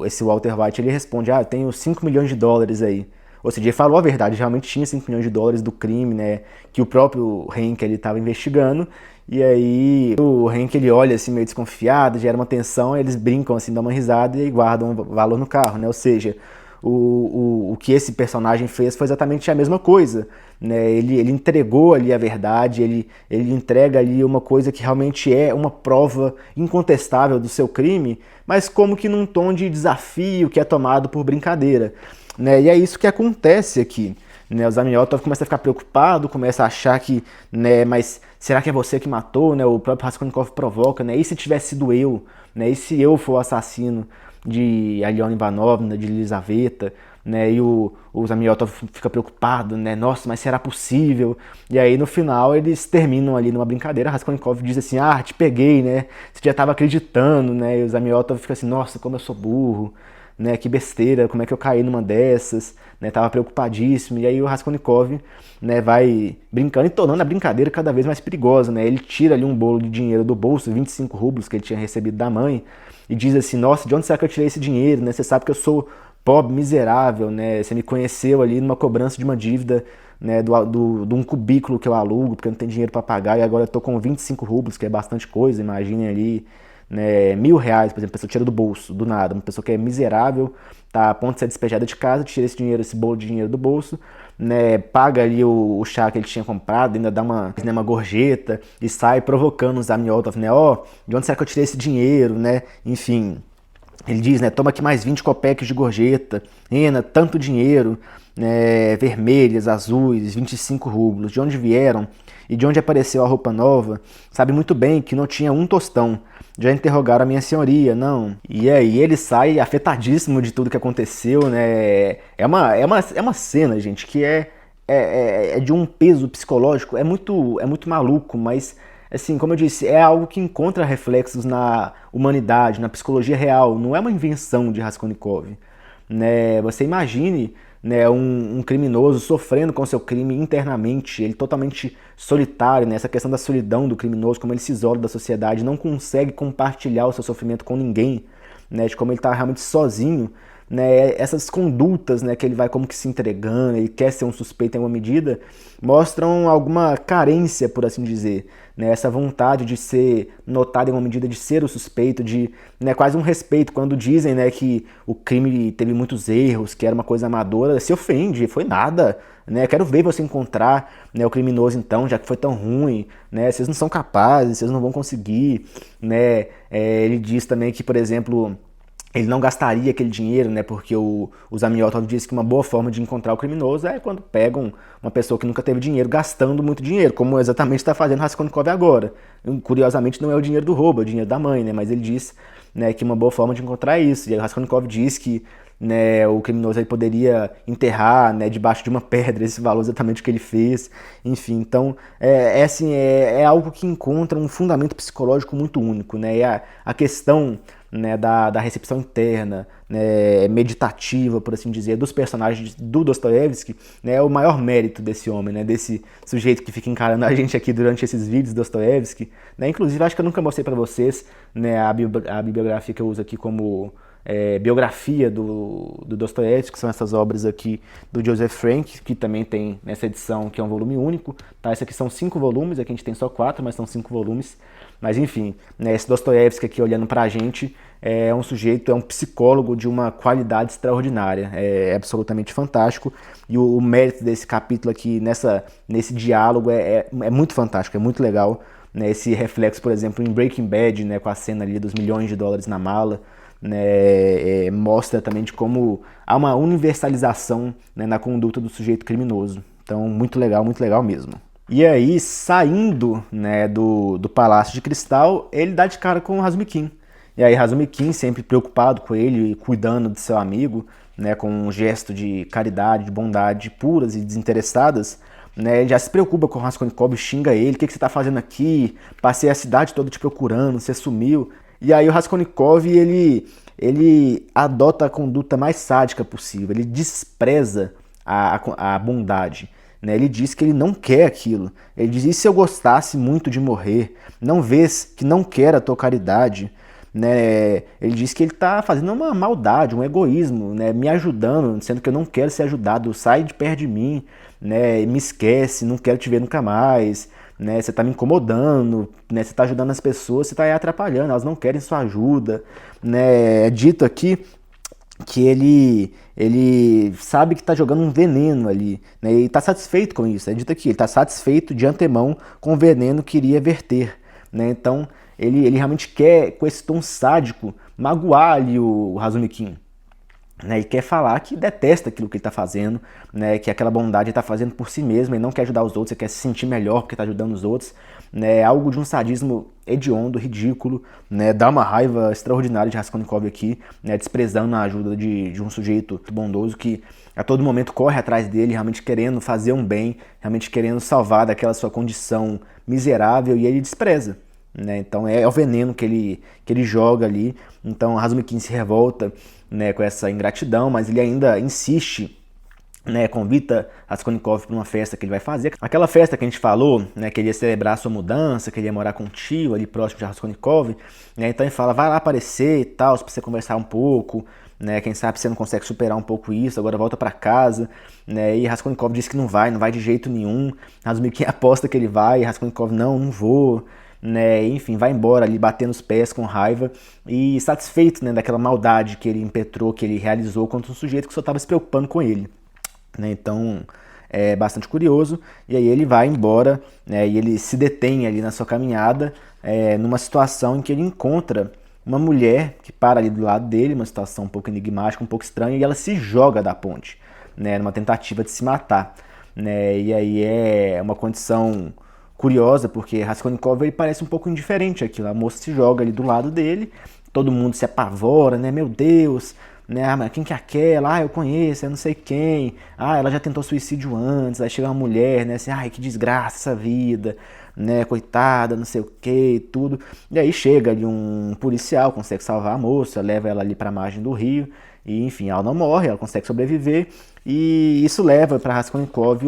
esse Walter White, ele responde, eu tenho 5 milhões de dólares aí. Ou seja, ele falou a verdade, realmente tinha 5 milhões de dólares do crime, né, que o próprio Hank ele estava investigando. E aí o Hank ele olha assim meio desconfiado, gera uma tensão, eles brincam assim, dão uma risada e guardam o valor no carro, né? Ou seja, o que esse personagem fez foi exatamente a mesma coisa, né? Ele entregou ali a verdade, ele entrega ali uma coisa que realmente é uma prova incontestável do seu crime, mas como que num tom de desafio que é tomado por brincadeira, né? E é isso que acontece aqui. Né, o Zamyotov começa a ficar preocupado, começa a achar que, né, mas será que é você que matou? Né, o próprio Raskolnikov provoca, né, e se tivesse sido eu? Né, e se eu for o assassino de Aliona Ivanovna, de Elizaveta? né? E o Zamiotov fica preocupado, né? Nossa, mas será possível? E aí no final eles terminam ali numa brincadeira. Raskolnikov diz assim: ah, te peguei, né? Você já estava acreditando, né? E o Zamiotov fica assim: nossa, como eu sou burro, né? Que besteira, como é que eu caí numa dessas, né? Tava preocupadíssimo. E aí o Raskolnikov, né, vai brincando e tornando a brincadeira cada vez mais perigosa, né? Ele tira ali um bolo de dinheiro do bolso, 25 rublos que ele tinha recebido da mãe, e diz assim: nossa, de onde será que eu tirei esse dinheiro, né? Você sabe que eu sou pobre, miserável, né? Você me conheceu ali numa cobrança de uma dívida, né, de um cubículo que eu alugo, porque eu não tenho dinheiro para pagar, e agora eu tô com 25 rublos, que é bastante coisa, imaginem ali, né, R$ 1.000, por exemplo, a pessoa tira do bolso, do nada, uma pessoa que é miserável, tá a ponto de ser despejada de casa, tira esse dinheiro, esse bolo de dinheiro do bolso, né, paga ali o chá que ele tinha comprado, ainda dá uma gorjeta, e sai provocando os Zamiotov, né, ó, de onde será que eu tirei esse dinheiro, né, enfim... Ele diz, né, toma aqui mais 20 copeques de gorjeta, Ena, tanto dinheiro, né, vermelhas, azuis, 25 rublos, de onde vieram e de onde apareceu a roupa nova, sabe muito bem que não tinha um tostão. Já interrogaram a minha senhoria, não. E aí ele sai afetadíssimo de tudo que aconteceu, né, é uma cena, gente, que é de um peso psicológico, é muito maluco, mas assim, como eu disse, é algo que encontra reflexos na humanidade, na psicologia real, não é uma invenção de Raskolnikov, né? Você imagine, né, um criminoso sofrendo com seu crime internamente, ele totalmente solitário, né? Essa questão da solidão do criminoso, como ele se isola da sociedade, não consegue compartilhar o seu sofrimento com ninguém, né, de como ele está realmente sozinho, né, essas condutas, né, que ele vai como que se entregando, ele quer ser um suspeito em alguma medida, mostram alguma carência, por assim dizer, né, essa vontade de ser notado em uma medida de ser o suspeito, de, né, quase um respeito quando dizem, né, que o crime teve muitos erros, que era uma coisa amadora, se ofende, foi nada, né, quero ver você encontrar, né, o criminoso então, já que foi tão ruim, né, vocês não são capazes, vocês não vão conseguir, né, ele diz também que, por exemplo, ele não gastaria aquele dinheiro, né? Porque o Zamiotov disse que uma boa forma de encontrar o criminoso é quando pegam uma pessoa que nunca teve dinheiro gastando muito dinheiro, como exatamente está fazendo Raskolnikov agora. Curiosamente não é o dinheiro do roubo, é o dinheiro da mãe, né? Mas ele diz, né, que uma boa forma de encontrar isso. E aí o Raskolnikov diz que, né, o criminoso ele poderia enterrar, né, debaixo de uma pedra esse valor exatamente o que ele fez. Enfim, então assim, é algo que encontra um fundamento psicológico muito único, né? E a questão, né, da recepção interna, né, meditativa, por assim dizer, dos personagens do Dostoiévski, né, é o maior mérito desse homem, né, desse sujeito que fica encarando a gente aqui durante esses vídeos, Dostoiévski, né, inclusive acho que eu nunca mostrei para vocês, né, a bibliografia que eu uso aqui como biografia do Dostoiévski, que são essas obras aqui do Joseph Frank, que também tem nessa edição, que é um volume único, tá? Esse aqui são 5 volumes, aqui a gente tem só 4, mas são 5 volumes. Mas enfim, né, esse Dostoiévski aqui olhando pra gente é um sujeito, é um psicólogo de uma qualidade extraordinária, é absolutamente fantástico, e o mérito desse capítulo aqui, nesse diálogo, é muito fantástico, é muito legal, né, esse reflexo, por exemplo, em Breaking Bad, né, com a cena ali dos milhões de dólares na mala, né, mostra também de como há uma universalização, né, na conduta do sujeito criminoso. Então, muito legal mesmo. E aí, saindo, né, do Palácio de Cristal, ele dá de cara com o Razumikin. E aí, Razumikin, sempre preocupado com ele, cuidando de seu amigo, né, com um gesto de caridade, de bondade puras e desinteressadas, né, ele já se preocupa com o Raskolnikov, xinga ele: o que você está fazendo aqui? Passei a cidade toda te procurando, você sumiu. E aí o Raskolnikov, ele adota a conduta mais sádica possível, ele despreza a bondade. Né? Ele diz que ele não quer aquilo. Ele diz: e se eu gostasse muito de morrer? Não vês que não quer a tua caridade? Né? Ele diz que ele está fazendo uma maldade, um egoísmo, né? Me ajudando, sendo que eu não quero ser ajudado. Sai de perto de mim, né? Me esquece, não quero te ver nunca mais. Né? Você está me incomodando, né? Você está ajudando as pessoas, você está atrapalhando, elas não querem sua ajuda. Né? É dito aqui que ele sabe que está jogando um veneno ali, né? E está satisfeito com isso. É dito aqui, ele está satisfeito de antemão com o veneno que iria verter, né? Então ele realmente quer, com esse tom sádico, magoar ali o Razumikin. né, e quer falar que detesta aquilo que ele está fazendo, né, que aquela bondade ele está fazendo por si mesmo, ele não quer ajudar os outros, ele quer se sentir melhor porque está ajudando os outros, né, algo de um sadismo hediondo, ridículo, né, dá uma raiva extraordinária de Raskolnikov aqui, né, desprezando a ajuda de um sujeito bondoso que a todo momento corre atrás dele, realmente querendo fazer um bem, realmente querendo salvar daquela sua condição miserável, e ele despreza. Né? Então é o veneno que ele joga ali. Então Razumikin se revolta, né, com essa ingratidão, mas ele ainda insiste, né, convida Raskolnikov para uma festa que ele vai fazer. Aquela festa que a gente falou, né, que ele ia celebrar a sua mudança, que ele ia morar com o tio ali próximo de Raskolnikov, né, então ele fala, vai lá aparecer e tal, para você conversar um pouco, né, quem sabe você não consegue superar um pouco isso, agora volta para casa, né, e Raskolnikov diz que não vai de jeito nenhum, Razumikin aposta que ele vai, e Raskolnikov, não vou, né, enfim, vai embora ali batendo os pés com raiva e satisfeito, né, daquela maldade que ele impetrou, que ele realizou contra um sujeito que só estava se preocupando com ele. Né, então é bastante curioso, e aí ele vai embora, né, e ele se detém ali na sua caminhada, numa situação em que ele encontra uma mulher que para ali do lado dele, uma situação um pouco enigmática, um pouco estranha, e ela se joga da ponte, né, numa tentativa de se matar. Né, e aí é uma condição curiosa, porque Raskolnikov ele parece um pouco indiferente àquilo, a moça se joga ali do lado dele, todo mundo se apavora, né, meu Deus, né, ah, mas quem que é aquela? Ah, eu conheço, eu não sei quem, ah, ela já tentou suicídio antes, aí chega uma mulher, né, assim, ai, que desgraça essa vida, né, coitada, não sei o que, tudo, e aí chega ali um policial, consegue salvar a moça, leva ela ali para a margem do rio, e enfim, ela não morre, ela consegue sobreviver, e isso leva para Raskolnikov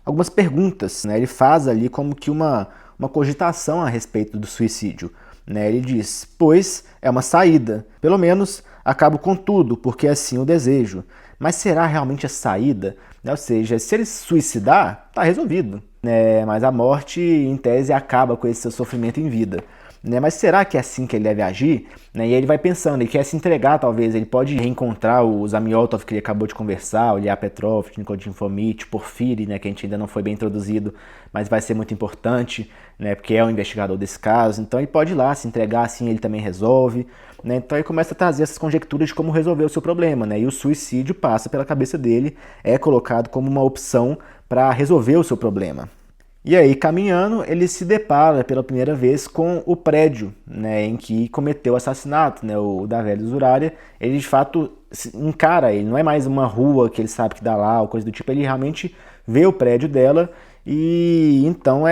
algumas perguntas, né? Ele faz ali como que uma cogitação a respeito do suicídio. Né? Ele diz, pois é uma saída, pelo menos acabo com tudo, porque assim o desejo. Mas será realmente a saída? Ou seja, se ele se suicidar, está resolvido. Né? Mas a morte, em tese, acaba com esse seu sofrimento em vida. Né? Mas será que é assim que ele deve agir? Né? E aí ele vai pensando, ele quer se entregar talvez, ele pode reencontrar o Zamiotov que ele acabou de conversar, o Ilya Petrov, Nikodin Fomitch, Porfiri, né, que a gente ainda não foi bem introduzido, mas vai ser muito importante, né, porque é o investigador desse caso, então ele pode ir lá se entregar, assim ele também resolve. Né? Então ele começa a trazer essas conjecturas de como resolver o seu problema, né? E o suicídio passa pela cabeça dele, é colocado como uma opção para resolver o seu problema. E aí, caminhando, ele se depara pela primeira vez com o prédio, né, em que cometeu o assassinato, né, o da velha usurária. Ele de fato encara, ele não é mais uma rua que ele sabe que dá lá, ou coisa do tipo, ele realmente vê o prédio dela e então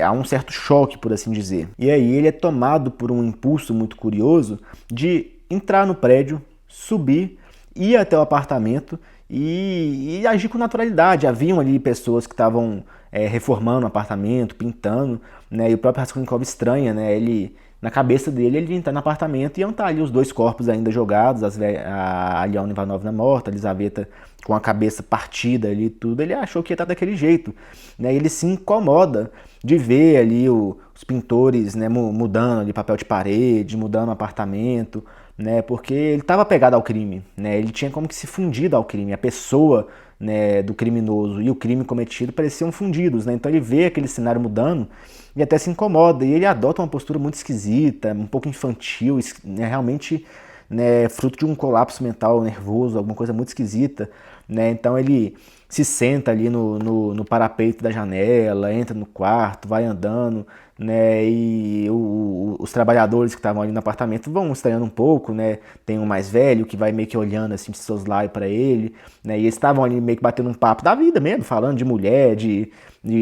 há um certo choque, por assim dizer. E aí ele é tomado por um impulso muito curioso de entrar no prédio, subir, ir até o apartamento e agir com naturalidade. Haviam ali pessoas que estavam reformando o apartamento, pintando, né? E o próprio Raskolnikov estranha, né? Ele, na cabeça dele, ele entrar no apartamento e iam estar ali os dois corpos ainda jogados, a Aliona Ivanovna morta, a Elisaveta com a cabeça partida ali e tudo. Ele achou que ia estar daquele jeito, né? Ele se incomoda de ver ali os pintores, né, mudando ali papel de parede, mudando o apartamento, né, porque ele estava apegado ao crime, né, ele tinha como que se fundido ao crime, a pessoa, né, do criminoso e o crime cometido pareciam fundidos, né, então ele vê aquele cenário mudando e até se incomoda, e ele adota uma postura muito esquisita, um pouco infantil, né, realmente, né, fruto de um colapso mental nervoso, alguma coisa muito esquisita, né, então ele se senta ali no parapeito da janela, entra no quarto, vai andando, né, e os trabalhadores que estavam ali no apartamento vão estranhando um pouco, né, tem um mais velho que vai meio que olhando assim de seus lados para ele, né, e eles estavam ali meio que batendo um papo da vida mesmo, falando de mulher,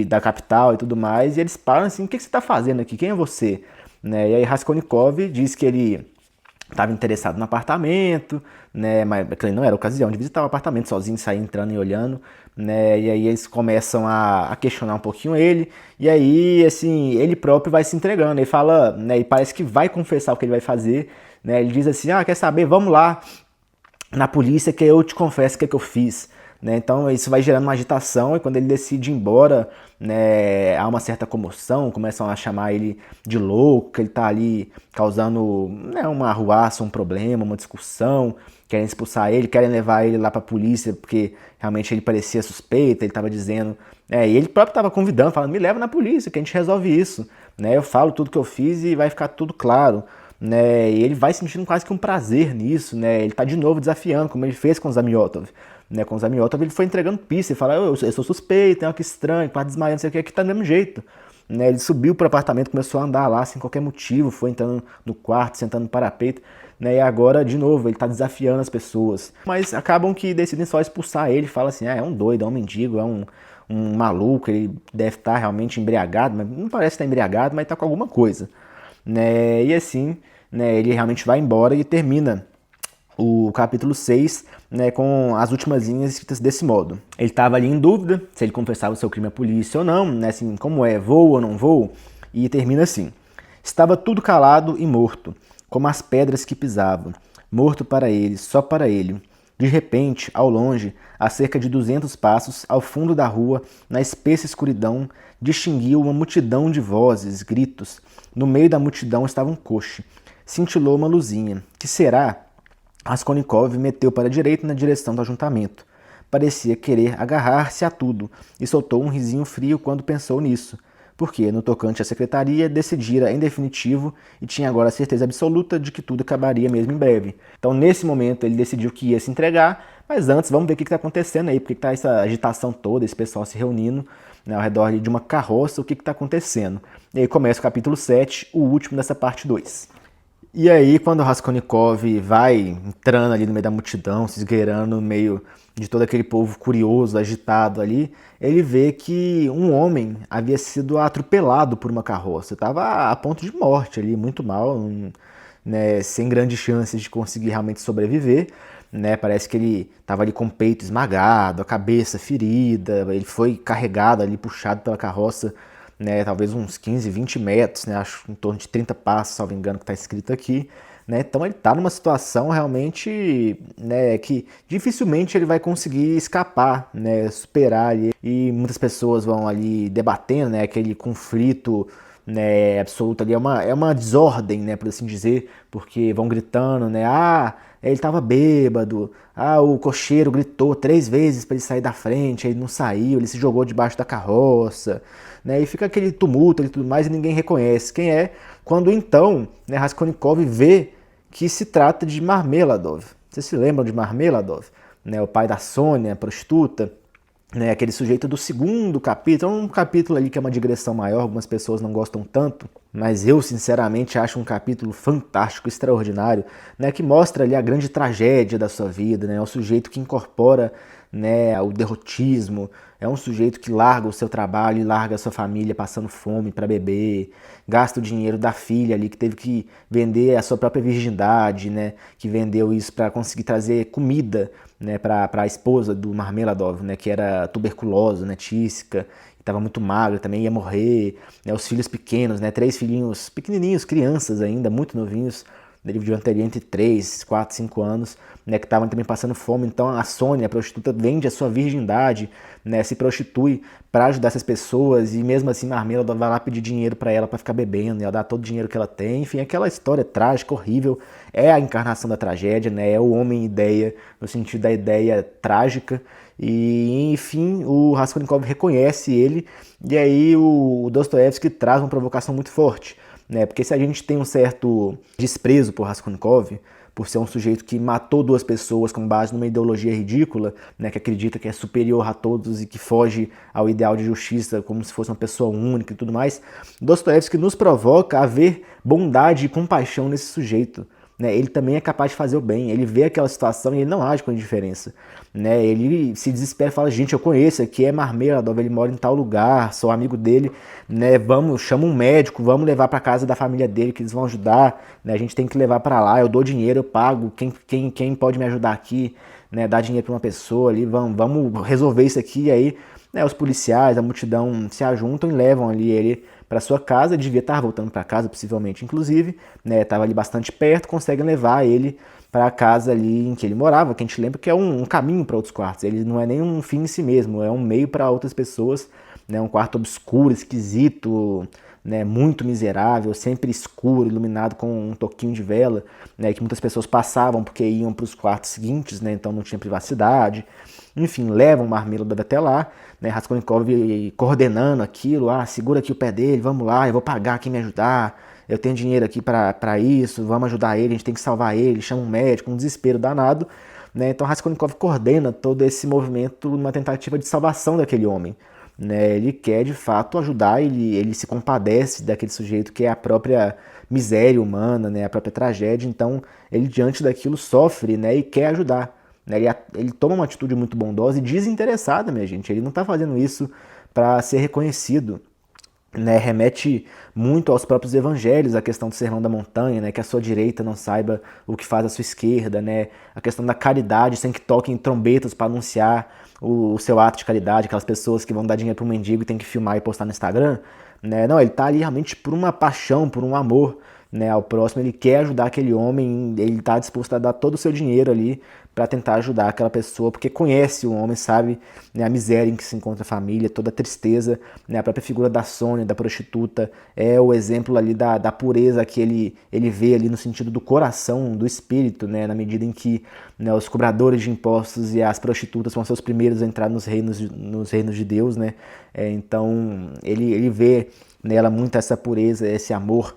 da capital e tudo mais, e eles param assim, o que você está fazendo aqui, quem é você? Né, e aí Raskolnikov diz que ele estava interessado no apartamento, né, mas não era ocasião de visitar o apartamento sozinho, sair entrando e olhando, né, e aí eles começam a questionar um pouquinho ele, e aí, assim, ele próprio vai se entregando, ele fala, né, e parece que vai confessar o que ele vai fazer, né, ele diz assim, quer saber, vamos lá na polícia que eu te confesso o que é que eu fiz. Né? Então isso vai gerando uma agitação e quando ele decide ir embora, né, há uma certa comoção, começam a chamar ele de louco, que ele está ali causando, né, uma arruaça, um problema, uma discussão, querem expulsar ele, querem levar ele lá para a polícia porque realmente ele parecia suspeito, ele estava dizendo, e ele próprio estava convidando, falando, me leva na polícia que a gente resolve isso, né? Eu falo tudo que eu fiz e vai ficar tudo claro. né? E ele vai sentindo quase que um prazer nisso, né? Ele tá de novo desafiando, como ele fez com o Zamiotov. Né, com o Zamiotov ele foi entregando pista, ele fala, eu sou suspeito, que estranho, quase desmaiando, não sei o que, aqui tá do mesmo jeito. Né, ele subiu pro apartamento, começou a andar lá sem qualquer motivo, foi entrando no quarto, sentando no parapeito, né, e agora, de novo, ele tá desafiando as pessoas. Mas acabam que decidem só expulsar ele, fala assim, é um doido, é um mendigo, é um maluco, ele deve estar realmente embriagado, mas não parece estar embriagado, mas tá com alguma coisa. Né, e assim, né, ele realmente vai embora e termina o capítulo 6, né, com as últimas linhas escritas desse modo. Ele estava ali em dúvida se ele confessava o seu crime à polícia ou não, né, assim, como é, vou ou não vou, e termina assim. Estava tudo calado e morto, como as pedras que pisavam, morto para ele, só para ele. De repente, ao longe, a cerca de 200 passos, ao fundo da rua, na espessa escuridão, distinguiu uma multidão de vozes, gritos. No meio da multidão estava um coche. Cintilou uma luzinha. Que será? Raskolnikov meteu para a direita na direção do ajuntamento. Parecia querer agarrar-se a tudo e soltou um risinho frio quando pensou nisso, porque, no tocante à secretaria, decidira em definitivo e tinha agora a certeza absoluta de que tudo acabaria mesmo em breve. Então, nesse momento, ele decidiu que ia se entregar, mas antes, vamos ver o que está acontecendo aí, porque está essa agitação toda, esse pessoal se reunindo, né, ao redor de uma carroça, o que está acontecendo. E aí começa o capítulo 7, o último dessa parte 2. E aí, quando o Raskolnikov vai entrando ali no meio da multidão, se esgueirando no meio de todo aquele povo curioso, agitado ali, ele vê que um homem havia sido atropelado por uma carroça. Estava a ponto de morte ali, muito mal, né, sem grandes chances de conseguir realmente sobreviver. Né, parece que ele estava ali com o peito esmagado, a cabeça ferida, ele foi carregado ali, puxado pela carroça, né, talvez uns 15, 20 metros, né, acho em torno de 30 passos, salvo engano, que está escrito aqui. Né, então ele está numa situação realmente, né, que dificilmente ele vai conseguir escapar, né, superar ali. E muitas pessoas vão ali debatendo, né, aquele conflito, né, absoluto ali, é uma desordem, né, por assim dizer, porque vão gritando, né, ele estava bêbado, o cocheiro gritou 3 vezes para ele sair da frente, ele não saiu, ele se jogou debaixo da carroça, né, e fica aquele tumulto e tudo mais e ninguém reconhece quem é, quando então, né, Raskolnikov vê que se trata de Marmeladov. Vocês se lembram de Marmeladov? Né, o pai da Sônia, prostituta, né, aquele sujeito do segundo capítulo, um capítulo ali que é uma digressão maior, algumas pessoas não gostam tanto, mas eu sinceramente acho um capítulo fantástico, extraordinário, né, que mostra ali a grande tragédia da sua vida, né, é um sujeito que incorpora, né, o derrotismo, é um sujeito que larga o seu trabalho e larga a sua família passando fome para beber, gasta o dinheiro da filha ali que teve que vender a sua própria virgindade, né, que vendeu isso para conseguir trazer comida, né, para a esposa do Marmeladov, né, que era tuberculosa, né, tísica, estava muito magra, também ia morrer, né, os filhos pequenos, né, 3 filhinhos pequenininhos, crianças ainda, muito novinhos, ele deviam ter entre 3, 4, 5 anos, né, que estavam também passando fome. Então a Sônia, a prostituta, vende a sua virgindade, né, se prostitui para ajudar essas pessoas e mesmo assim Marmeladov vai lá pedir dinheiro para ela para ficar bebendo, e ela dá todo o dinheiro que ela tem. Enfim, aquela história trágica, horrível, é a encarnação da tragédia, né, é o homem-ideia, no sentido da ideia trágica. E enfim, o Raskolnikov reconhece ele e aí o Dostoiévski traz uma provocação muito forte. Né? Porque se a gente tem um certo desprezo por Raskolnikov, por ser um sujeito que matou 2 pessoas com base numa ideologia ridícula, né, que acredita que é superior a todos e que foge ao ideal de justiça como se fosse uma pessoa única e tudo mais, Dostoiévski nos provoca a ver bondade e compaixão nesse sujeito. Né, ele também é capaz de fazer o bem, ele vê aquela situação e ele não age com indiferença. Né, ele se desespera e fala, gente, eu conheço, aqui é Marmeladov, ele mora em tal lugar, sou amigo dele, né, chama um médico, vamos levar para casa da família dele que eles vão ajudar, né, a gente tem que levar para lá, eu dou dinheiro, eu pago, quem pode me ajudar aqui, né, dar dinheiro para uma pessoa ali, vamos resolver isso aqui. E aí, né, os policiais, a multidão se ajuntam e levam ali ele para sua casa, devia estar voltando para casa, possivelmente, inclusive, né, estava ali bastante perto, conseguem levar ele para a casa ali em que ele morava, que a gente lembra que é um caminho para outros quartos, ele não é nem um fim em si mesmo, é um meio para outras pessoas, né, um quarto obscuro, esquisito, né, muito miserável, sempre escuro, iluminado com um toquinho de vela, né, que muitas pessoas passavam porque iam para os quartos seguintes, né, então não tinha privacidade. Enfim, levam o Marmeladov até lá, né, Raskolnikov coordenando aquilo, segura aqui o pé dele, vamos lá, eu vou pagar quem me ajudar, eu tenho dinheiro aqui para isso, vamos ajudar ele, a gente tem que salvar ele, chama um médico, um desespero danado, né? Então Raskolnikov coordena todo esse movimento numa tentativa de salvação daquele homem, né? Ele quer de fato ajudar, ele se compadece daquele sujeito que é a própria miséria humana, né? A própria tragédia, então ele diante daquilo sofre, né? E quer ajudar. Né? Ele toma uma atitude muito bondosa e desinteressada, minha gente. Ele não está fazendo isso para ser reconhecido. Né, remete muito aos próprios evangelhos, a questão do sermão da montanha, né, que a sua direita não saiba o que faz a sua esquerda, né, a questão da caridade sem que toquem trombetas para anunciar o seu ato de caridade, aquelas pessoas que vão dar dinheiro para um mendigo e tem que filmar e postar no Instagram, né, não, ele está ali realmente por uma paixão, por um amor, né, ao próximo, ele quer ajudar aquele homem, ele está disposto a dar todo o seu dinheiro ali para tentar ajudar aquela pessoa, porque conhece o homem, sabe, né, a miséria em que se encontra a família, toda a tristeza, né, a própria figura da Sônia, da prostituta, é o exemplo ali da pureza que ele vê ali no sentido do coração, do espírito, né, na medida em que, né, os cobradores de impostos e as prostitutas vão ser os primeiros a entrar nos reinos de Deus, né, então ele vê nela muito essa pureza, esse amor,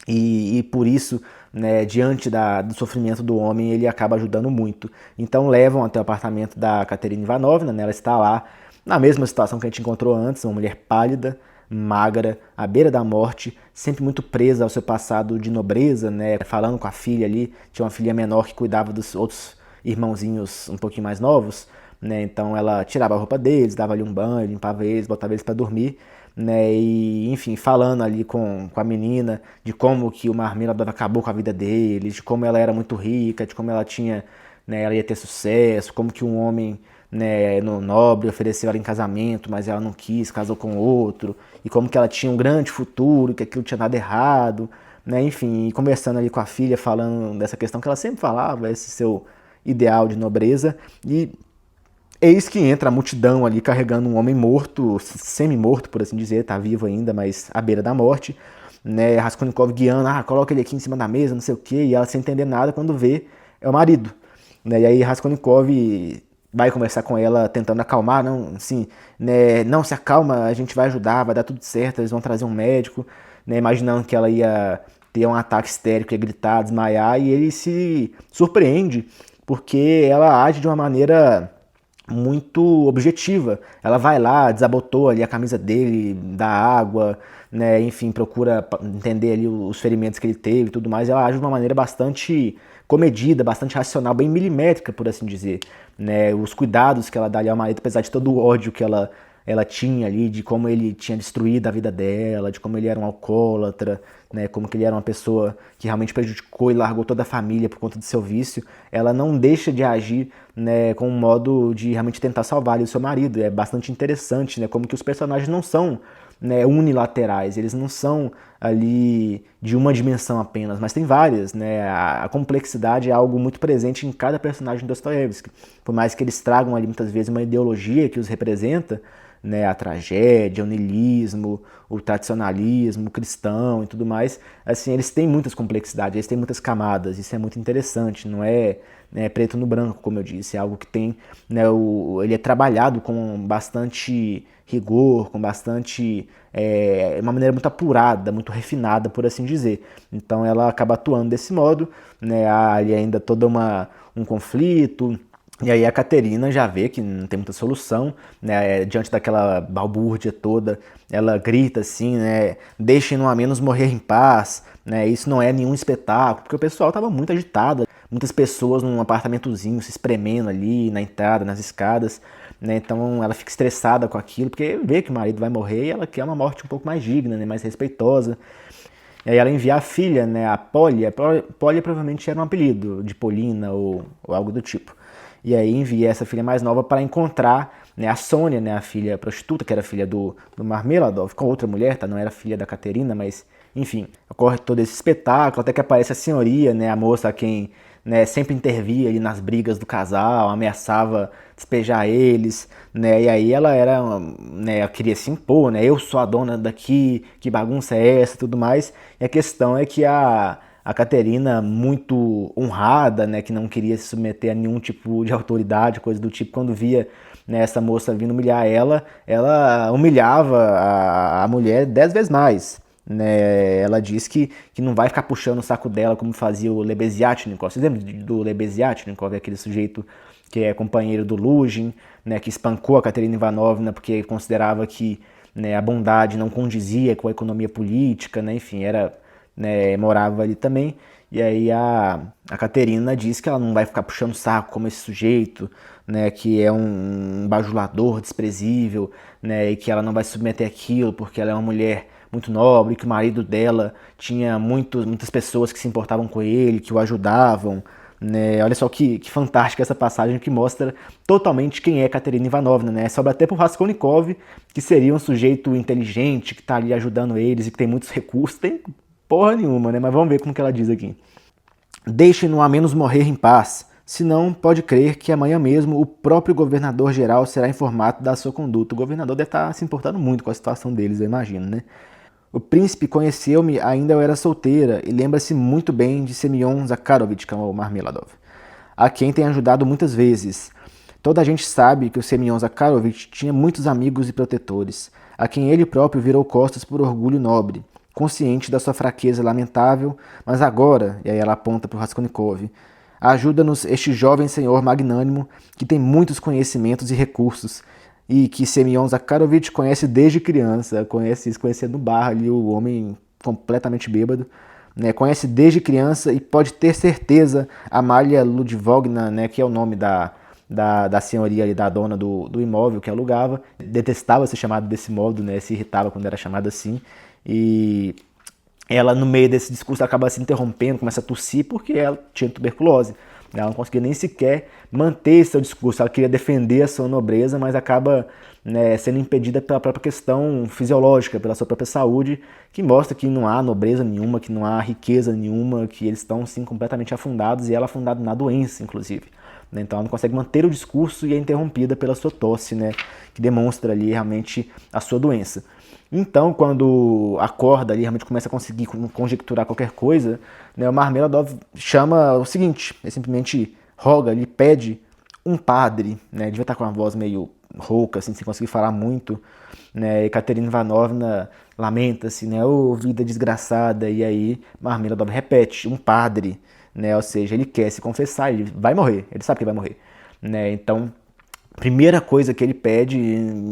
e por isso, né, diante do sofrimento do homem, ele acaba ajudando muito. Então levam até o apartamento da Katerina Ivanovna, né, ela está lá na mesma situação que a gente encontrou antes, uma mulher pálida, magra, à beira da morte, sempre muito presa ao seu passado de nobreza, né, falando com a filha ali, tinha uma filha menor que cuidava dos outros irmãozinhos um pouquinho mais novos, né, então ela tirava a roupa deles, dava ali um banho, limpava eles, botava eles para dormir, né, e enfim, falando ali com a menina de como que o Marmeladov acabou com a vida dele, de como ela era muito rica, de como ela tinha, né, ela ia ter sucesso, como que um homem, né, no nobre ofereceu ela em casamento, mas ela não quis, casou com outro, e como que ela tinha um grande futuro, que aquilo tinha dado errado, né, enfim, e conversando ali com a filha, falando dessa questão que ela sempre falava, esse seu ideal de nobreza, e eis que entra a multidão ali carregando um homem morto, semi-morto, por assim dizer, tá vivo ainda, mas à beira da morte, né? Raskolnikov guiando, coloca ele aqui em cima da mesa, não sei o quê, e ela sem entender nada, quando vê, é o marido, né? E aí Raskolnikov vai conversar com ela, tentando acalmar, não, assim, né? Não, se acalma, a gente vai ajudar, vai dar tudo certo, eles vão trazer um médico, né? Imaginando que ela ia ter um ataque histérico, ia gritar, desmaiar, e ele se surpreende, porque ela age de uma maneira muito objetiva. Ela vai lá, desabotou ali a camisa dele, dá água, né, enfim, procura entender ali os ferimentos que ele teve e tudo mais. Ela age de uma maneira bastante comedida, bastante racional, bem milimétrica, por assim dizer, né, os cuidados que ela dá ali ao marido, apesar de todo o ódio que ela tinha ali, de como ele tinha destruído a vida dela, de como ele era um alcoólatra, né, como que ele era uma pessoa que realmente prejudicou e largou toda a família por conta do seu vício, ela não deixa de agir, né, com um modo de realmente tentar salvar ali o seu marido. É bastante interessante, né, como que os personagens não são, né, unilaterais, eles não são ali de uma dimensão apenas, mas tem várias, né, a complexidade é algo muito presente em cada personagem de Dostoiévski, por mais que eles tragam ali muitas vezes uma ideologia que os representa, né, a tragédia, o niilismo, o tradicionalismo, o cristão e tudo mais, assim, eles têm muitas complexidades, eles têm muitas camadas, isso é muito interessante, não é, né, preto no branco, como eu disse, é algo que tem, né, ele é trabalhado com bastante rigor, com bastante, uma maneira muito apurada, muito refinada, por assim dizer. Então ela acaba atuando desse modo, né, há ali ainda todo um conflito. E aí a Katerina já vê que não tem muita solução, né, diante daquela balbúrdia toda, ela grita assim, né, deixem-no a menos morrer em paz, né, isso não é nenhum espetáculo, porque o pessoal estava muito agitado, muitas pessoas num apartamentozinho se espremendo ali na entrada, nas escadas, né, então ela fica estressada com aquilo, porque vê que o marido vai morrer e ela quer uma morte um pouco mais digna, né, mais respeitosa. E aí ela envia a filha, né, a Polly provavelmente era um apelido de Polina ou algo do tipo. E aí envia essa filha mais nova para encontrar, né, a Sônia, né, a filha prostituta, que era filha do Marmeladov, com outra mulher, tá? Não era filha da Katerina, mas enfim, ocorre todo esse espetáculo, até que aparece a senhoria, né, a moça a quem, né, sempre intervia ali nas brigas do casal, ameaçava despejar eles, né, e aí ela era, né, ela queria se impor, né, eu sou a dona daqui, que bagunça é essa e tudo mais, e a questão é que a Katerina, muito honrada, né, que não queria se submeter a nenhum tipo de autoridade, coisa do tipo, quando via, né, essa moça vindo humilhar ela humilhava a mulher 10 vezes mais. né? Ela diz que não vai ficar puxando o saco dela como fazia o Lebeziatnikov. Vocês lembram do Lebeziatnikov, aquele sujeito que é companheiro do Luzhin, né, que espancou a Katerina Ivanovna porque considerava que, né, a bondade não condizia com a economia política, né, enfim, morava ali também. E aí a Katerina diz que ela não vai ficar puxando saco como esse sujeito, né, que é um bajulador desprezível, né, e que ela não vai submeter aquilo porque ela é uma mulher muito nobre, que o marido dela tinha muitas pessoas que se importavam com ele, que o ajudavam, né? Olha só que fantástica essa passagem que mostra totalmente quem é Katerina Ivanovna, né? Sobra até pro Raskolnikov, que seria um sujeito inteligente, que tá ali ajudando eles e que tem muitos recursos. Tem porra nenhuma, né? Mas vamos ver como que ela diz aqui. Deixem-no a menos morrer em paz, senão pode crer que amanhã mesmo o próprio governador-geral será informado da sua conduta. O governador deve estar se importando muito com a situação deles, eu imagino, né? O príncipe conheceu-me ainda eu era solteira e lembra-se muito bem de Semyon Zakharovich, que é o Marmeladov, a quem tem ajudado muitas vezes. Toda a gente sabe que o Semyon Zakharovich tinha muitos amigos e protetores, a quem ele próprio virou costas por orgulho nobre, consciente da sua fraqueza lamentável, mas agora, e aí ela aponta para o Raskolnikov, ajuda-nos este jovem senhor magnânimo que tem muitos conhecimentos e recursos, e que Semyon Zakharovich conhece desde criança, conhecia no bar ali o homem completamente bêbado, né, conhece desde criança e pode ter certeza Amalia Ludvogna, né, que é o nome da senhoria ali, da dona do imóvel que alugava, detestava ser chamado desse modo, né, se irritava quando era chamada assim, e ela no meio desse discurso acaba se interrompendo, começa a tossir porque ela tinha tuberculose. Ela não conseguia nem sequer manter seu discurso, ela queria defender a sua nobreza, mas acaba, né, sendo impedida pela própria questão fisiológica, pela sua própria saúde, que mostra que não há nobreza nenhuma, que não há riqueza nenhuma, que eles estão sim completamente afundados, e ela afundada na doença, inclusive. Então ela não consegue manter o discurso e é interrompida pela sua tosse, né, que demonstra ali realmente a sua doença. Então, quando acorda ali, realmente começa a conseguir conjecturar qualquer coisa, né, o Marmeladov chama o seguinte, ele simplesmente roga, ele pede um padre, né, devia estar com uma voz meio rouca, assim, sem conseguir falar muito, né, e Katerina Ivanovna lamenta-se, né, ô vida desgraçada, e aí Marmeladov repete, um padre, né, ou seja, ele quer se confessar, ele vai morrer, ele sabe que vai morrer, né, então, primeira coisa que ele pede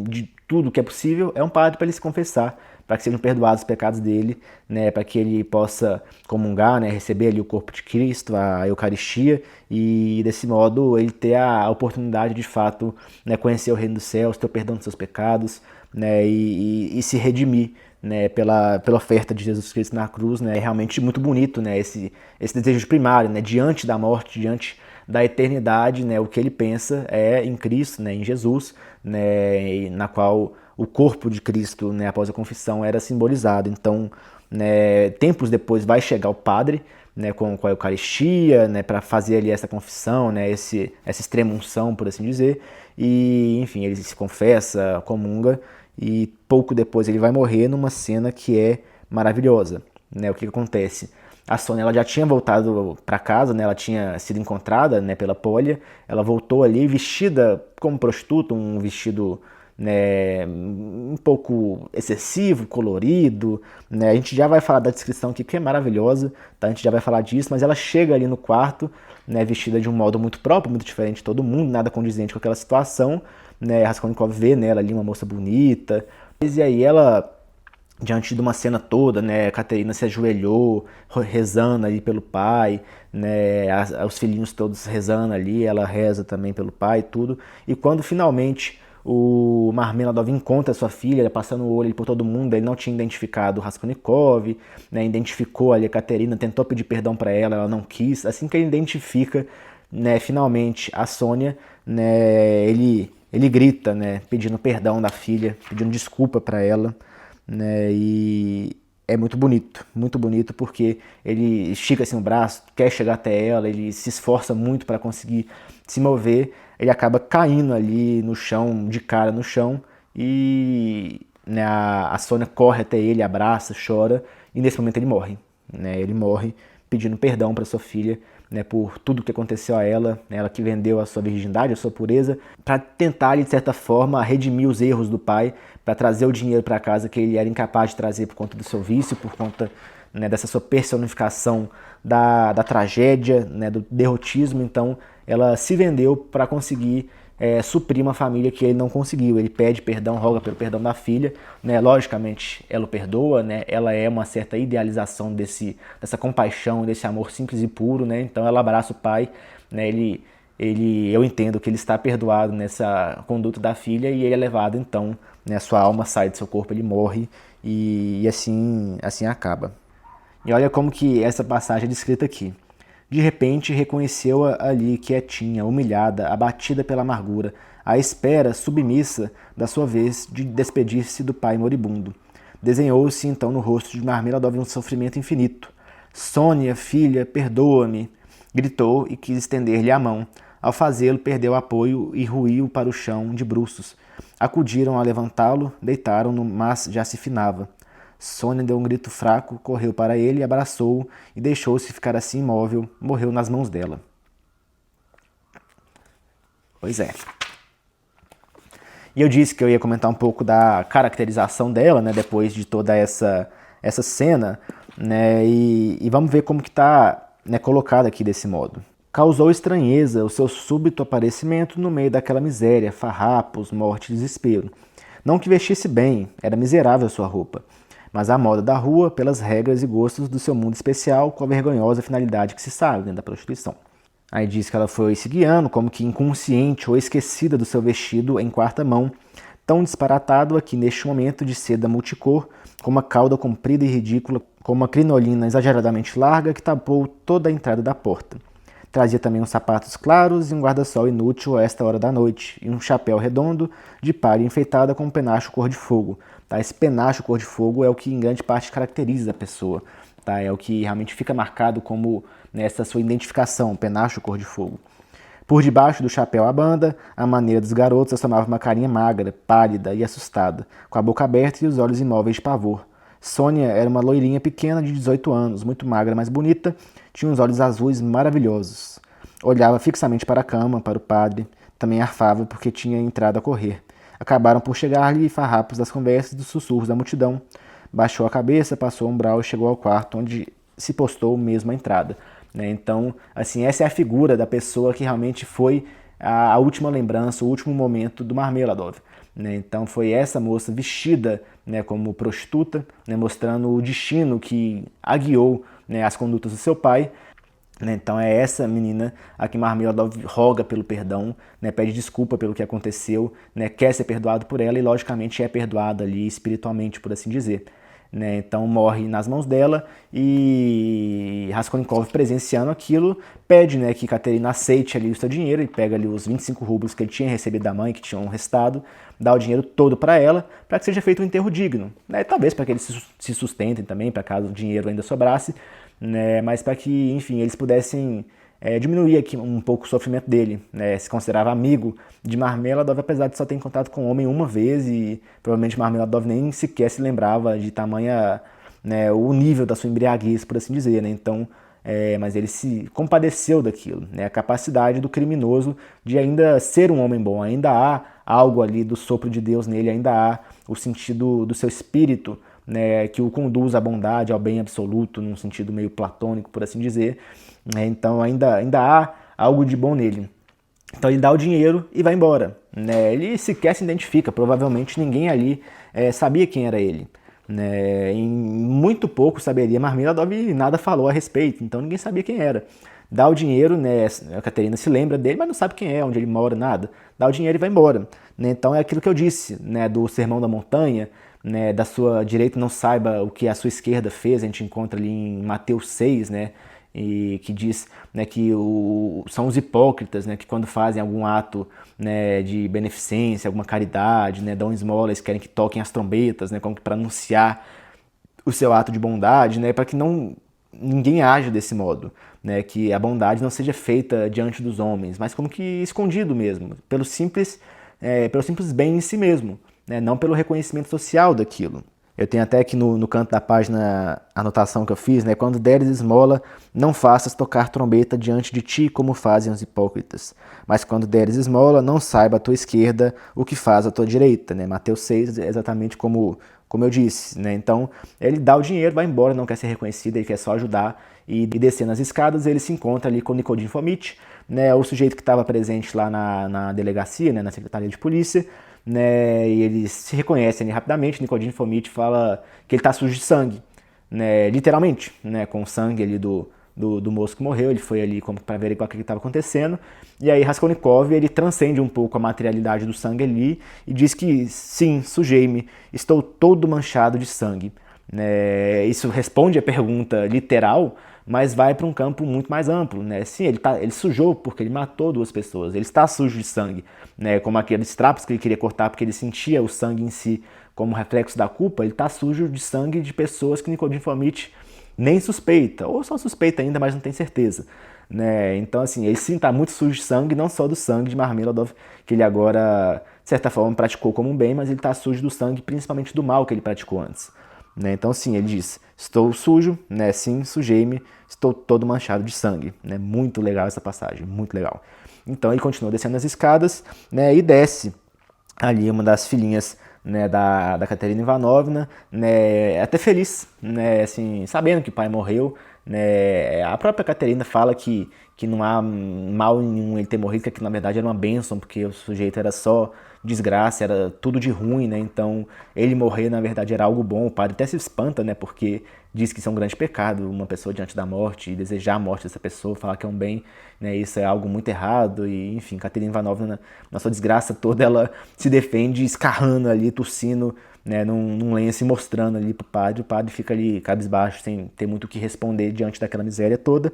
de tudo que é possível é um padre para ele se confessar, para que sejam perdoados os pecados dele, né, para que ele possa comungar, né, receber ali o corpo de Cristo, a Eucaristia, e desse modo ele ter a oportunidade de fato, né, conhecer o reino dos céus, ter o perdão dos seus pecados, né, e se redimir, né, pela oferta de Jesus Cristo na cruz, né, é realmente muito bonito, né, esse desejo primário, né, diante da morte, diante da eternidade, né, o que ele pensa é em Cristo, né, em Jesus, né, na qual o corpo de Cristo, né, após a confissão era simbolizado. Então, né, tempos depois vai chegar o padre, né, com a Eucaristia, né, para fazer ali essa confissão, né, essa extrema unção, por assim dizer, e enfim, ele se confessa, comunga, e pouco depois ele vai morrer numa cena que é maravilhosa, né? O que acontece? A Sônia, ela já tinha voltado para casa, né? Ela tinha sido encontrada, né, pela Polya. Ela voltou ali vestida como prostituta, um vestido, né, um pouco excessivo, colorido, né? A gente já vai falar da descrição aqui, que é maravilhosa, tá? A gente já vai falar disso, mas ela chega ali no quarto, né, vestida de um modo muito próprio, muito diferente de todo mundo, nada condizente com aquela situação, né? Raskolnikov vê nela ali uma moça bonita, e aí ela, diante de uma cena toda, né, a Katerina se ajoelhou, rezando ali pelo pai, né, os filhinhos todos rezando ali, ela reza também pelo pai e tudo, e quando finalmente o Marmeladov encontra sua filha, passando o olho ali por todo mundo, ele não tinha identificado o Raskolnikov, né, identificou ali a Katerina, tentou pedir perdão para ela não quis, assim que ele identifica, né, finalmente a Sônia, né, ele grita, né, pedindo perdão da filha, pedindo desculpa para ela, né, e é muito bonito porque ele estica assim o braço, quer chegar até ela, ele se esforça muito para conseguir se mover, ele acaba caindo ali no chão, de cara no chão, e né, a Sônia corre até ele, abraça, chora, e nesse momento ele morre, né, ele morre pedindo perdão para sua filha, né, por tudo que aconteceu a ela, né, ela que vendeu a sua virgindade, a sua pureza, para tentar, de certa forma, redimir os erros do pai, para trazer o dinheiro para casa que ele era incapaz de trazer por conta do seu vício, por conta, né, dessa sua personificação da tragédia, né, do derrotismo. Então ela se vendeu para conseguir suprir uma família que ele não conseguiu. Ele pede perdão, roga pelo perdão da filha, né? Logicamente ela o perdoa, né? Ela é uma certa idealização dessa compaixão, desse amor simples e puro, né? Então ela abraça o pai, né? Eu entendo que ele está perdoado nessa conduta da filha e ele é levado, então, né? Sua alma sai do seu corpo, ele morre e assim acaba. E olha como que essa passagem é descrita aqui. De repente reconheceu-a ali quietinha, humilhada, abatida pela amargura, à espera, submissa, da sua vez de despedir-se do pai moribundo. Desenhou-se então no rosto de Marmeladov um sofrimento infinito. Sônia, filha, perdoa-me, gritou e quis estender-lhe a mão. Ao fazê-lo, perdeu o apoio e ruiu para o chão de bruços. Acudiram a levantá-lo, deitaram-no, mas já se finava. Sônia deu um grito fraco, correu para ele, abraçou-o e deixou-se ficar assim imóvel, morreu nas mãos dela. Pois é. E eu disse que eu ia comentar um pouco da caracterização dela, né, depois de toda essa cena, né, e vamos ver como que está, né, colocado aqui desse modo. Causou estranheza o seu súbito aparecimento no meio daquela miséria, farrapos, morte e desespero. Não que vestisse bem, era miserável sua roupa, mas a moda da rua, pelas regras e gostos do seu mundo especial, com a vergonhosa finalidade que se sabe, né, da prostituição. Aí diz que ela foi se guiando, como que inconsciente ou esquecida do seu vestido em quarta mão, tão disparatado aqui neste momento de seda multicor, com uma cauda comprida e ridícula, com uma crinolina exageradamente larga que tapou toda a entrada da porta. Trazia também uns sapatos claros e um guarda-sol inútil a esta hora da noite, e um chapéu redondo de palha enfeitada com um penacho cor-de-fogo. Tá? Esse penacho cor-de-fogo é o que em grande parte caracteriza a pessoa. Tá? É o que realmente fica marcado como, né, essa sua identificação, penacho cor-de-fogo. Por debaixo do chapéu à banda, à maneira dos garotos, assomava uma carinha magra, pálida e assustada, com a boca aberta e os olhos imóveis de pavor. Sônia era uma loirinha pequena de 18 anos, muito magra, mas bonita, tinha uns olhos azuis maravilhosos. Olhava fixamente para a cama, para o padre, também arfava porque tinha entrado a correr. Acabaram por chegar-lhe farrapos das conversas e dos sussurros da multidão. Baixou a cabeça, passou o umbral e chegou ao quarto, onde se postou mesmo à entrada. Né? Então, assim, essa é a figura da pessoa que realmente foi a última lembrança, o último momento do Marmeladov. Né? Então foi essa moça vestida, né, como prostituta, né, mostrando o destino que a guiou, né, as condutas do seu pai. Né? Então é essa menina a que Marmeladov roga pelo perdão, né, pede desculpa pelo que aconteceu, né, quer ser perdoado por ela e logicamente é perdoada ali espiritualmente, por assim dizer. Né, então morre nas mãos dela e Raskolnikov, presenciando aquilo, pede, né, que Katerina aceite ali o seu dinheiro. Ele pega ali os 25 rublos que ele tinha recebido da mãe, que tinham restado, dá o dinheiro todo para ela, para que seja feito um enterro digno. Né, talvez para que eles se sustentem também, para caso o dinheiro ainda sobrasse, né, mas para que, enfim, eles pudessem diminuir aqui um pouco o sofrimento dele. Né? Se considerava amigo de Marmeladov, apesar de só ter contato com o homem uma vez, e provavelmente Marmeladov nem sequer se lembrava de tamanha, né, o nível da sua embriaguez, por assim dizer. Né? Então, mas ele se compadeceu daquilo. Né? A capacidade do criminoso de ainda ser um homem bom, ainda há algo ali do sopro de Deus nele, ainda há o sentido do seu espírito, né, que o conduz à bondade, ao bem absoluto, num sentido meio platônico, por assim dizer. Então ainda há algo de bom nele. Então ele dá o dinheiro e vai embora. Né? Ele sequer se identifica, provavelmente ninguém ali sabia quem era ele. Né? Em muito pouco saberia Marmeladov e nada falou a respeito, então ninguém sabia quem era. Dá o dinheiro, né? A Katerina se lembra dele, mas não sabe quem é, onde ele mora, nada. Dá o dinheiro e vai embora. Né? Então é aquilo que eu disse, né, do Sermão da Montanha, né, da sua direita não saiba o que a sua esquerda fez. A gente encontra ali em Mateus 6, né, e que diz, né, que são os hipócritas, né, que quando fazem algum ato, né, de beneficência, alguma caridade, né, dão esmolas, querem que toquem as trombetas, né, como que para anunciar o seu ato de bondade, né, para que ninguém age desse modo, né, que a bondade não seja feita diante dos homens, mas como que escondido mesmo, pelo simples bem em si mesmo, né, não pelo reconhecimento social daquilo. Eu tenho até aqui no canto da página a anotação que eu fiz, né? Quando deres esmola, não faças tocar trombeta diante de ti, como fazem os hipócritas. Mas quando deres esmola, não saiba a tua esquerda o que faz a tua direita, né? Mateus 6, exatamente como eu disse, né? Então, ele dá o dinheiro, vai embora, não quer ser reconhecido, ele quer só ajudar. E descendo as escadas, ele se encontra ali com Nicodim Fomitch, né? O sujeito que estava presente lá na delegacia, né? Na secretaria de polícia, né, e ele se reconhece ali rapidamente. Nicodim Fomitch fala que ele está sujo de sangue, né, literalmente, né, com o sangue ali do moço que morreu. Ele foi ali para averiguar o que estava acontecendo, e aí Raskolnikov ele transcende um pouco a materialidade do sangue ali e diz que sim, sujei-me, estou todo manchado de sangue. Né, isso responde a pergunta literal, mas vai para um campo muito mais amplo, né? Sim, ele sujou porque ele matou 2 pessoas, ele está sujo de sangue, né? Como aqueles trapos que ele queria cortar porque ele sentia o sangue em si como reflexo da culpa, ele está sujo de sangue de pessoas que Nicodim Fomitch nem suspeita, ou só suspeita ainda, mas não tem certeza. Né? Então, assim, ele sim está muito sujo de sangue, não só do sangue de Marmeladov, que ele agora, de certa forma, praticou como um bem, mas ele está sujo do sangue principalmente do mal que ele praticou antes. Né? Então, sim, ele diz, estou sujo, né? Sim, sujei-me, estou todo manchado de sangue. Né? Muito legal essa passagem, muito legal. Então ele continua descendo as escadas, né? E desce ali uma das filhinhas, né, da Katerina Ivanovna, né, até feliz, né, assim, sabendo que o pai morreu. Né, a própria Katerina fala que não há mal nenhum ele ter morrido, que na verdade era uma bênção, porque o sujeito era só desgraça, era tudo de ruim, né? Então ele morrer na verdade era algo bom. O padre até se espanta, né? Porque diz que isso é um grande pecado, uma pessoa diante da morte e desejar a morte dessa pessoa, falar que é um bem, né? Isso é algo muito errado. E enfim, Katerina Ivanovna, na sua desgraça toda, ela se defende escarrando ali, tossindo, né, num lenço e mostrando ali pro padre. O padre fica ali cabisbaixo, sem ter muito o que responder diante daquela miséria toda.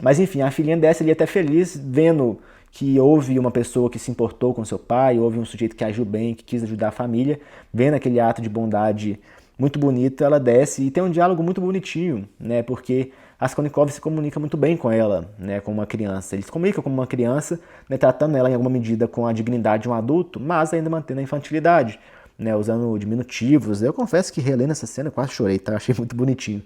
Mas enfim, a filhinha desce ali até feliz, vendo que houve uma pessoa que se importou com seu pai, houve um sujeito que agiu bem, que quis ajudar a família. Vendo aquele ato de bondade muito bonito, ela desce e tem um diálogo muito bonitinho, né, porque Raskolnikov se comunica muito bem com ela, né, como uma criança. Ele se comunica como uma criança, né, tratando ela em alguma medida com a dignidade de um adulto, mas ainda mantendo a infantilidade, né, usando diminutivos. Eu confesso que relendo essa cena eu quase chorei, tá? Achei muito bonitinho.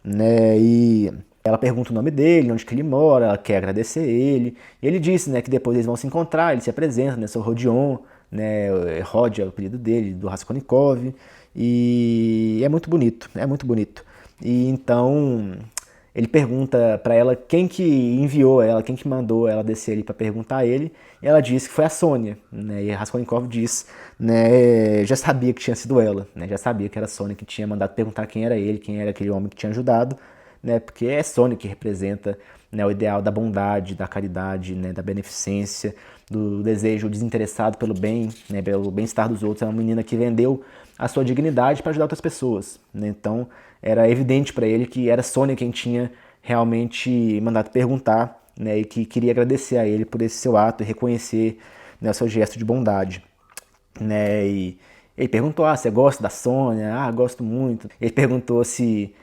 Né, e ela pergunta o nome dele, onde que ele mora, ela quer agradecer ele. E ele disse, né, que depois eles vão se encontrar, ele se apresenta, né, sou Rodion, né, Rod é o apelido dele, do Raskolnikov. E é muito bonito, é muito bonito. E então ele pergunta para ela quem que enviou ela, quem que mandou ela descer ali para perguntar a ele. E ela disse que foi a Sônia, né? E a Raskolnikov diz, né, já sabia que tinha sido ela, né? Já sabia que era a Sônia que tinha mandado perguntar quem era ele, quem era aquele homem que tinha ajudado, né? Porque é Sônia que representa, né, o ideal da bondade, da caridade, né, da beneficência, do desejo desinteressado pelo bem, né, pelo bem-estar dos outros. É uma menina que vendeu a sua dignidade para ajudar outras pessoas, né? Então era evidente para ele que era Sônia quem tinha realmente mandado perguntar, né, e que queria agradecer a ele por esse seu ato e reconhecer, né, o seu gesto de bondade. Né? E ele perguntou, você gosta da Sônia? Ah, gosto muito. Ele perguntou se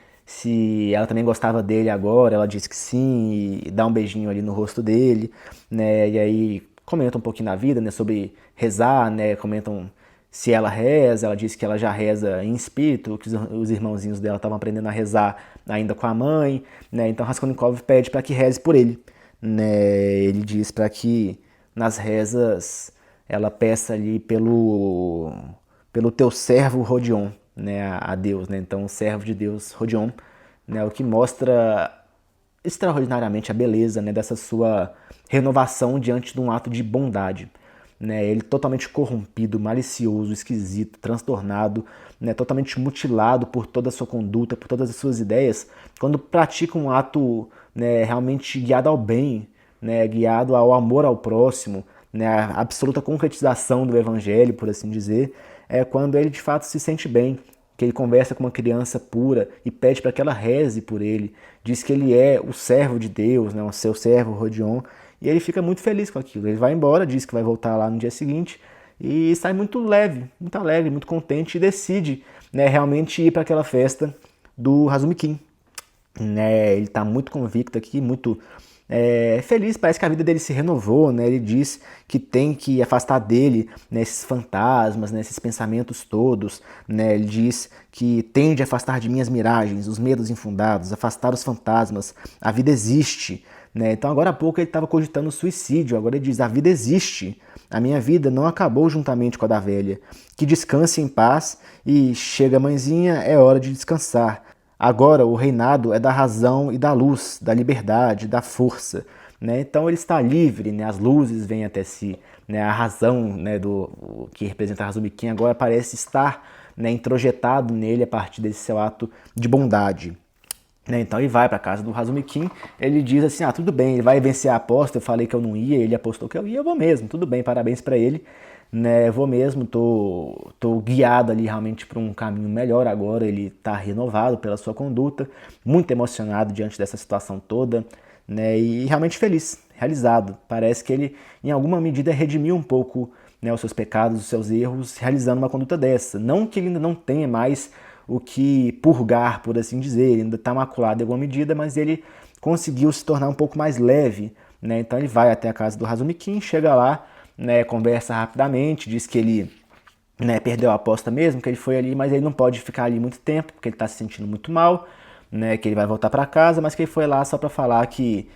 ela também gostava dele agora, ela disse que sim, e dá um beijinho ali no rosto dele, né? E aí comenta um pouquinho da vida, né, sobre rezar, né, comentam se ela reza. Ela disse que ela já reza em espírito, que os irmãozinhos dela estavam aprendendo a rezar ainda com a mãe, né? Então Raskolnikov pede para que reze por ele, né? Ele diz para que nas rezas ela peça ali pelo teu servo Rodion, né, a Deus, né? Então o servo de Deus Rodion, né, o que mostra extraordinariamente a beleza, né, dessa sua renovação diante de um ato de bondade. Né, ele totalmente corrompido, malicioso, esquisito, transtornado, né, totalmente mutilado por toda a sua conduta, por todas as suas ideias, quando pratica um ato, né, realmente guiado ao bem, né, guiado ao amor ao próximo, né, a absoluta concretização do evangelho, por assim dizer, é quando ele de fato se sente bem, que ele conversa com uma criança pura e pede para que ela reze por ele, diz que ele é o servo de Deus, né, o seu servo Rodion, e ele fica muito feliz com aquilo. Ele vai embora, diz que vai voltar lá no dia seguinte e sai muito leve, muito alegre, muito contente e decide, né, realmente ir para aquela festa do Razumikin. Né, ele está muito convicto aqui, muito feliz, parece que a vida dele se renovou, né? Ele diz que tem que afastar dele, né, esses fantasmas, né, esses pensamentos todos, né? Ele diz que tem de afastar de mim as miragens, os medos infundados, afastar os fantasmas, a vida existe, né? Então agora há pouco ele estava cogitando suicídio, agora ele diz, a vida existe, a minha vida não acabou juntamente com a da velha, que descanse em paz e chega mãezinha, é hora de descansar. Agora o reinado é da razão e da luz, da liberdade, da força. Né? Então ele está livre, né? As luzes vêm até si. Né? A razão, né, o que representa a Razumikin agora parece estar, né, introjetado nele a partir desse seu ato de bondade. Né? Então ele vai para a casa do Razumikin, ele diz assim, tudo bem, ele vai vencer a aposta, eu falei que eu não ia, ele apostou que eu ia, eu vou mesmo, tudo bem, parabéns para ele. Né, vou mesmo, tô guiado ali realmente para um caminho melhor agora, ele está renovado pela sua conduta, muito emocionado diante dessa situação toda, né, e realmente feliz, realizado. Parece que ele, em alguma medida, redimiu um pouco, né, os seus pecados, os seus erros, realizando uma conduta dessa. Não que ele ainda não tenha mais o que purgar, por assim dizer, ele ainda está maculado em alguma medida, mas ele conseguiu se tornar um pouco mais leve, né, então ele vai até a casa do Razumikin, chega lá, né, conversa rapidamente, diz que ele, né, perdeu a aposta mesmo, que ele foi ali, mas ele não pode ficar ali muito tempo, porque ele está se sentindo muito mal, né, que ele vai voltar para casa, mas que ele foi lá só para falar que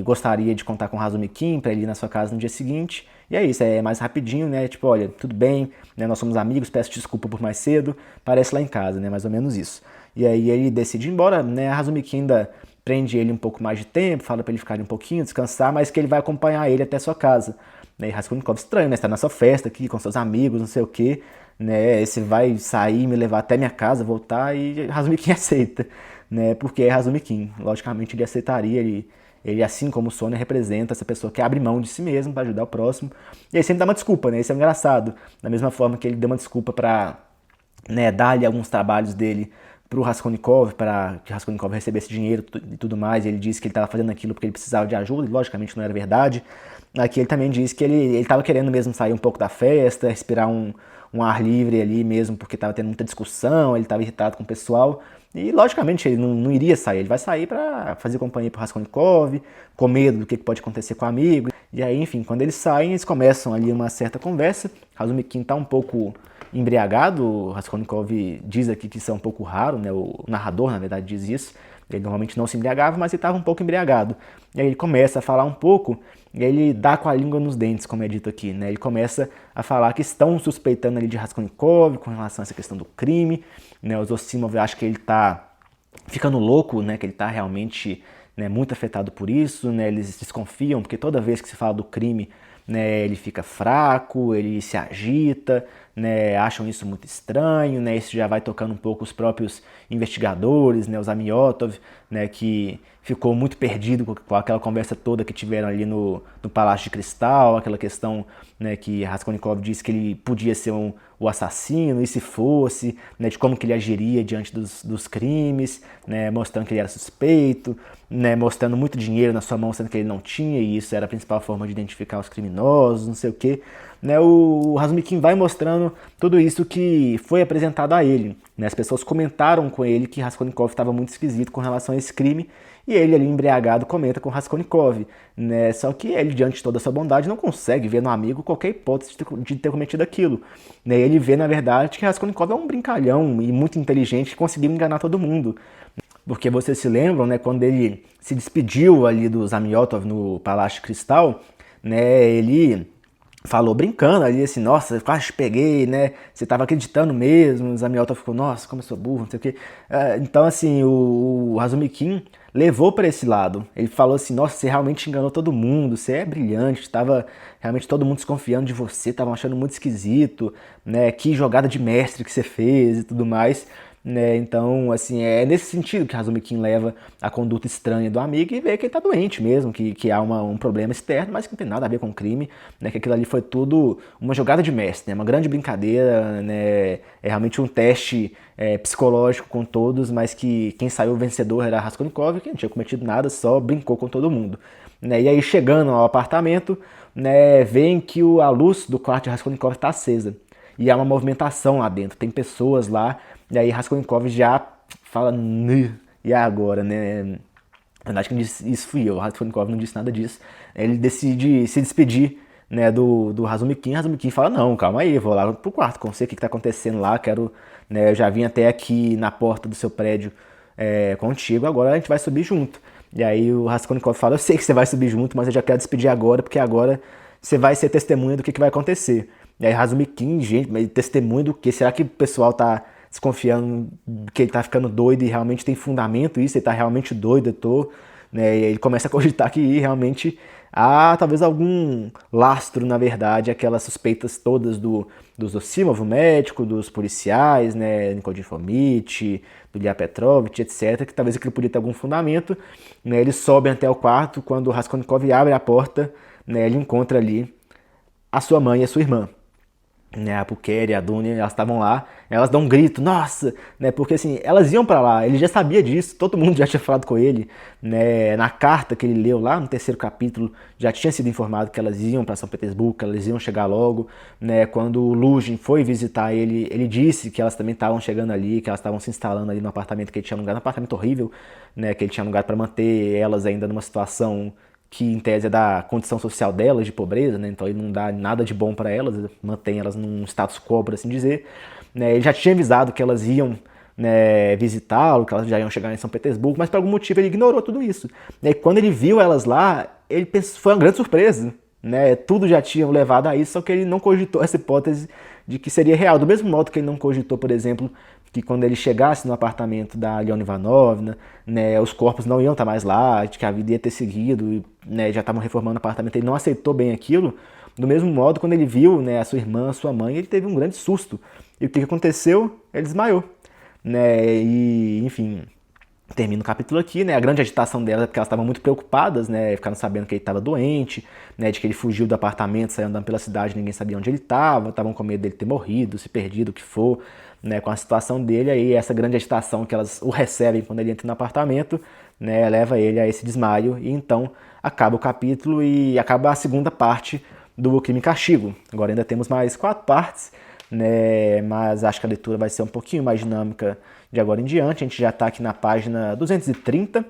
gostaria de contar com o Razumikin para ele ir na sua casa no dia seguinte. E é isso, é mais rapidinho, né? Tipo, olha, tudo bem, né, nós somos amigos, peço desculpa por mais cedo, parece lá em casa, né? Mais ou menos isso. E aí ele decide ir embora, né? A Razumikin ainda prende ele um pouco mais de tempo, fala para ele ficar ali um pouquinho, descansar, mas que ele vai acompanhar ele até sua casa. Né? E Raskolnikov estranho, né? Você tá na sua festa aqui com seus amigos, não sei o quê, né? Você vai sair, me levar até minha casa, voltar, e Razumikin aceita, né? Porque é Razumikin. Logicamente ele aceitaria, ele, assim como o Sônia, representa essa pessoa que abre mão de si mesmo para ajudar o próximo. E ele sempre dá uma desculpa, né? Isso é engraçado. Da mesma forma que ele deu uma desculpa para, né, dar-lhe alguns trabalhos dele para o Raskolnikov, para que o Raskolnikov recebesse dinheiro e tudo mais. Ele disse que ele estava fazendo aquilo porque ele precisava de ajuda, e logicamente não era verdade. Aqui ele também disse que ele estava querendo mesmo sair um pouco da festa, respirar um ar livre ali mesmo, porque estava tendo muita discussão, ele estava irritado com o pessoal. E, logicamente, ele não iria sair. Ele vai sair para fazer companhia pro Raskolnikov, com medo do que pode acontecer com o amigo. E aí, enfim, quando eles saem, eles começam ali uma certa conversa. Razumikin está um pouco embriagado. O Raskolnikov diz aqui que isso é um pouco raro, né? O narrador, na verdade, diz isso. Ele normalmente não se embriagava, mas ele estava um pouco embriagado. E aí ele começa a falar um pouco, e aí ele dá com a língua nos dentes, como é dito aqui, né? Ele começa a falar que estão suspeitando ali de Raskolnikov com relação a essa questão do crime, né? O Zosimov acha que ele está ficando louco, né? Que ele está realmente, né, muito afetado por isso, né? Eles desconfiam, porque toda vez que se fala do crime, né, ele fica fraco, ele se agita, né, acham isso muito estranho, né, isso já vai tocando um pouco os próprios investigadores, né, o Zamiotov, né, que ficou muito perdido com aquela conversa toda que tiveram ali no Palácio de Cristal, aquela questão, né, que Raskolnikov disse que ele podia ser o assassino, e se fosse, né, de como que ele agiria diante dos crimes, né, mostrando que ele era suspeito, né, mostrando muito dinheiro na sua mão, sendo que ele não tinha, e isso era a principal forma de identificar os criminosos, não sei o quê. Né, o Razumikin vai mostrando tudo isso que foi apresentado a ele. Né, as pessoas comentaram com ele que Raskolnikov estava muito esquisito com relação a esse crime, e ele ali embriagado comenta com Raskolnikov. Né, só que ele, diante de toda a sua bondade, não consegue ver no amigo qualquer hipótese de ter cometido aquilo. Né, ele vê, na verdade, que Raskolnikov é um brincalhão e muito inteligente que conseguiu enganar todo mundo. Porque vocês se lembram, né, quando ele se despediu ali do Zamiotov no Palácio de Cristal, né, ele falou brincando ali assim, nossa, quase te peguei, né, você estava acreditando mesmo, o Zamiotov ficou, nossa, como eu sou burro, não sei o quê. Então, assim, o Razumikin levou para esse lado, ele falou assim, nossa, você realmente enganou todo mundo, você é brilhante, estava realmente todo mundo desconfiando de você, estavam achando muito esquisito, né, que jogada de mestre que você fez e tudo mais. Né? Então, assim, é nesse sentido que Razumikin leva a conduta estranha do amigo e vê que ele tá doente mesmo, que há um problema externo, mas que não tem nada a ver com o crime, né? Que aquilo ali foi tudo uma jogada de mestre, né? Uma grande brincadeira, né? É realmente um teste psicológico com todos, mas que quem saiu vencedor era Raskolnikov, que não tinha cometido nada, só brincou com todo mundo. Né? E aí, chegando ao apartamento, né, veem que a luz do quarto de Raskolnikov está acesa. E há uma movimentação lá dentro, tem pessoas lá. E aí Raskolnikov já fala, e agora, né? Na verdade, quem disse isso fui eu, o Raskolnikov não disse nada disso. Ele decide se despedir, né, do Razumikin. Razumikin fala, não, calma aí, vou lá pro quarto, não sei o que tá acontecendo lá, quero, né, eu já vim até aqui na porta do seu prédio contigo, agora a gente vai subir junto. E aí o Raskolnikov fala, eu sei que você vai subir junto, mas eu já quero despedir agora, porque agora você vai ser testemunha do que vai acontecer. E aí Razumikin, gente, mas testemunha do quê? Será que o pessoal tá desconfiando que ele tá ficando doido e realmente tem fundamento isso? Ele tá realmente doido, eu tô... Né? E aí ele começa a cogitar que realmente há talvez algum lastro, na verdade, aquelas suspeitas todas dos Zosimov, o médico, dos policiais, né, Nikodin Fomitch, do Ilya Petrovich, etc., que talvez aquilo podia ter algum fundamento. Né? Eles sobem até o quarto, quando o Raskolnikov abre a porta, né, ele encontra ali a sua mãe e a sua irmã. Né, a Pulcheria e a Dunya, elas estavam lá, elas dão um grito, nossa, né, porque assim, elas iam pra lá, ele já sabia disso, todo mundo já tinha falado com ele, né, na carta que ele leu lá no 3º capítulo, já tinha sido informado que elas iam para São Petersburgo, que elas iam chegar logo, né, quando o Luzhin foi visitar ele, ele disse que elas também estavam chegando ali, que elas estavam se instalando ali no apartamento que ele tinha alugado, um apartamento horrível, né, que ele tinha alugado para manter elas ainda numa situação que em tese é da condição social delas, de pobreza, né? Então ele não dá nada de bom para elas, mantém elas num status quo, por assim dizer. Né? Ele já tinha avisado que elas iam, né, visitá-lo, que elas já iam chegar em São Petersburgo, mas por algum motivo ele ignorou tudo isso. E quando ele viu elas lá, ele pensou, foi uma grande surpresa. Né? Tudo já tinha levado a isso, só que ele não cogitou essa hipótese de que seria real. Do mesmo modo que ele não cogitou, por exemplo, que quando ele chegasse no apartamento da Leona Ivanovna, né, os corpos não iam estar mais lá, de que a vida ia ter seguido, né, já estavam reformando o apartamento, ele não aceitou bem aquilo. Do mesmo modo, quando ele viu, né, a sua irmã, a sua mãe, ele teve um grande susto. E o que aconteceu? Ele desmaiou. Né, e, enfim, termina o capítulo aqui, né? A grande agitação delas é porque elas estavam muito preocupadas, né? Ficaram sabendo que ele estava doente, né? De que ele fugiu do apartamento, saiu andando pela cidade, ninguém sabia onde ele estava, estavam com medo dele ter morrido, se perdido, o que for, né? Com a situação dele, aí essa grande agitação que elas o recebem quando ele entra no apartamento, né? Leva ele a esse desmaio e então acaba o capítulo e acaba a segunda parte do Crime e Castigo. Agora ainda temos mais 4 partes, né? Mas acho que a leitura vai ser um pouquinho mais dinâmica de agora em diante. A gente já está aqui na página 230,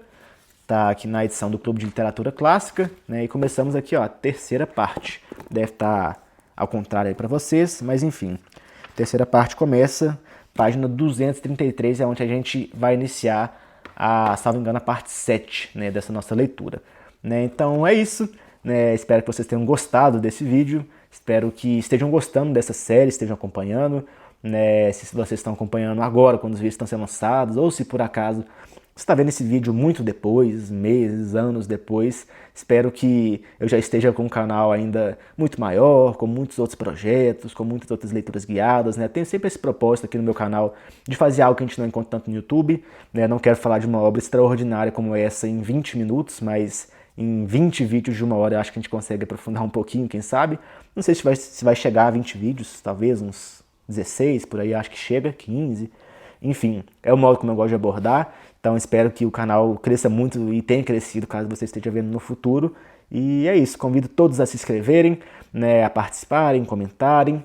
está aqui na edição do Clube de Literatura Clássica, né? E começamos aqui, ó, a 3ª parte. Deve estar ao contrário aí para vocês, mas enfim. A 3ª parte começa, página 233, é onde a gente vai iniciar a, salvo engano, a parte 7, né, dessa nossa leitura. Né? Então é isso, né? Espero que vocês tenham gostado desse vídeo, espero que estejam gostando dessa série, estejam acompanhando. Né, se vocês estão acompanhando agora, quando os vídeos estão sendo lançados, ou se por acaso você está vendo esse vídeo muito depois, meses, anos depois, espero que eu já esteja com um canal ainda muito maior, com muitos outros projetos, com muitas outras leituras guiadas, né? Tenho sempre esse propósito aqui no meu canal de fazer algo que a gente não encontra tanto no YouTube, né? Não quero falar de uma obra extraordinária como essa em 20 minutos, mas em 20 vídeos de 1 hora eu acho que a gente consegue aprofundar um pouquinho, quem sabe. Não sei se vai chegar a 20 vídeos, talvez uns 16, por aí acho que chega, 15, enfim, é o modo como eu gosto de abordar, então espero que o canal cresça muito e tenha crescido caso você esteja vendo no futuro, e é isso, convido todos a se inscreverem, né, a participarem, comentarem.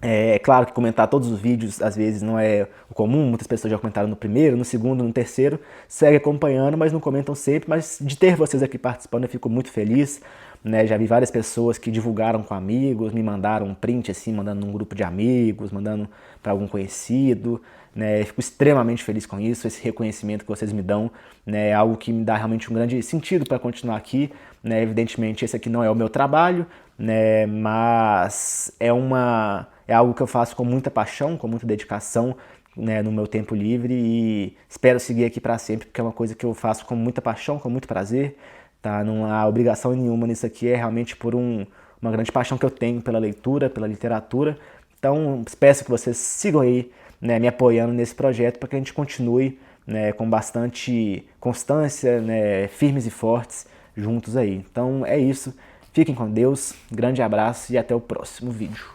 É claro que comentar todos os vídeos às vezes não é o comum, muitas pessoas já comentaram no primeiro, no segundo, no terceiro, segue acompanhando, mas não comentam sempre, mas de ter vocês aqui participando eu fico muito feliz, né? Já vi várias pessoas que divulgaram com amigos, me mandaram um print assim, mandando num grupo de amigos, mandando para algum conhecido, né? Eu fico extremamente feliz com isso, esse reconhecimento que vocês me dão, né? É algo que me dá realmente um grande sentido para continuar aqui, né? Evidentemente esse aqui não é o meu trabalho, né? Mas é algo que eu faço com muita paixão, com muita dedicação, né, no meu tempo livre e espero seguir aqui para sempre, porque é uma coisa que eu faço com muita paixão, com muito prazer, tá? Não há obrigação nenhuma nisso aqui, é realmente por uma grande paixão que eu tenho pela leitura, pela literatura. Então, peço que vocês sigam aí, né, me apoiando nesse projeto para que a gente continue, né, com bastante constância, né, firmes e fortes juntos aí. Então, é isso. Fiquem com Deus, grande abraço e até o próximo vídeo.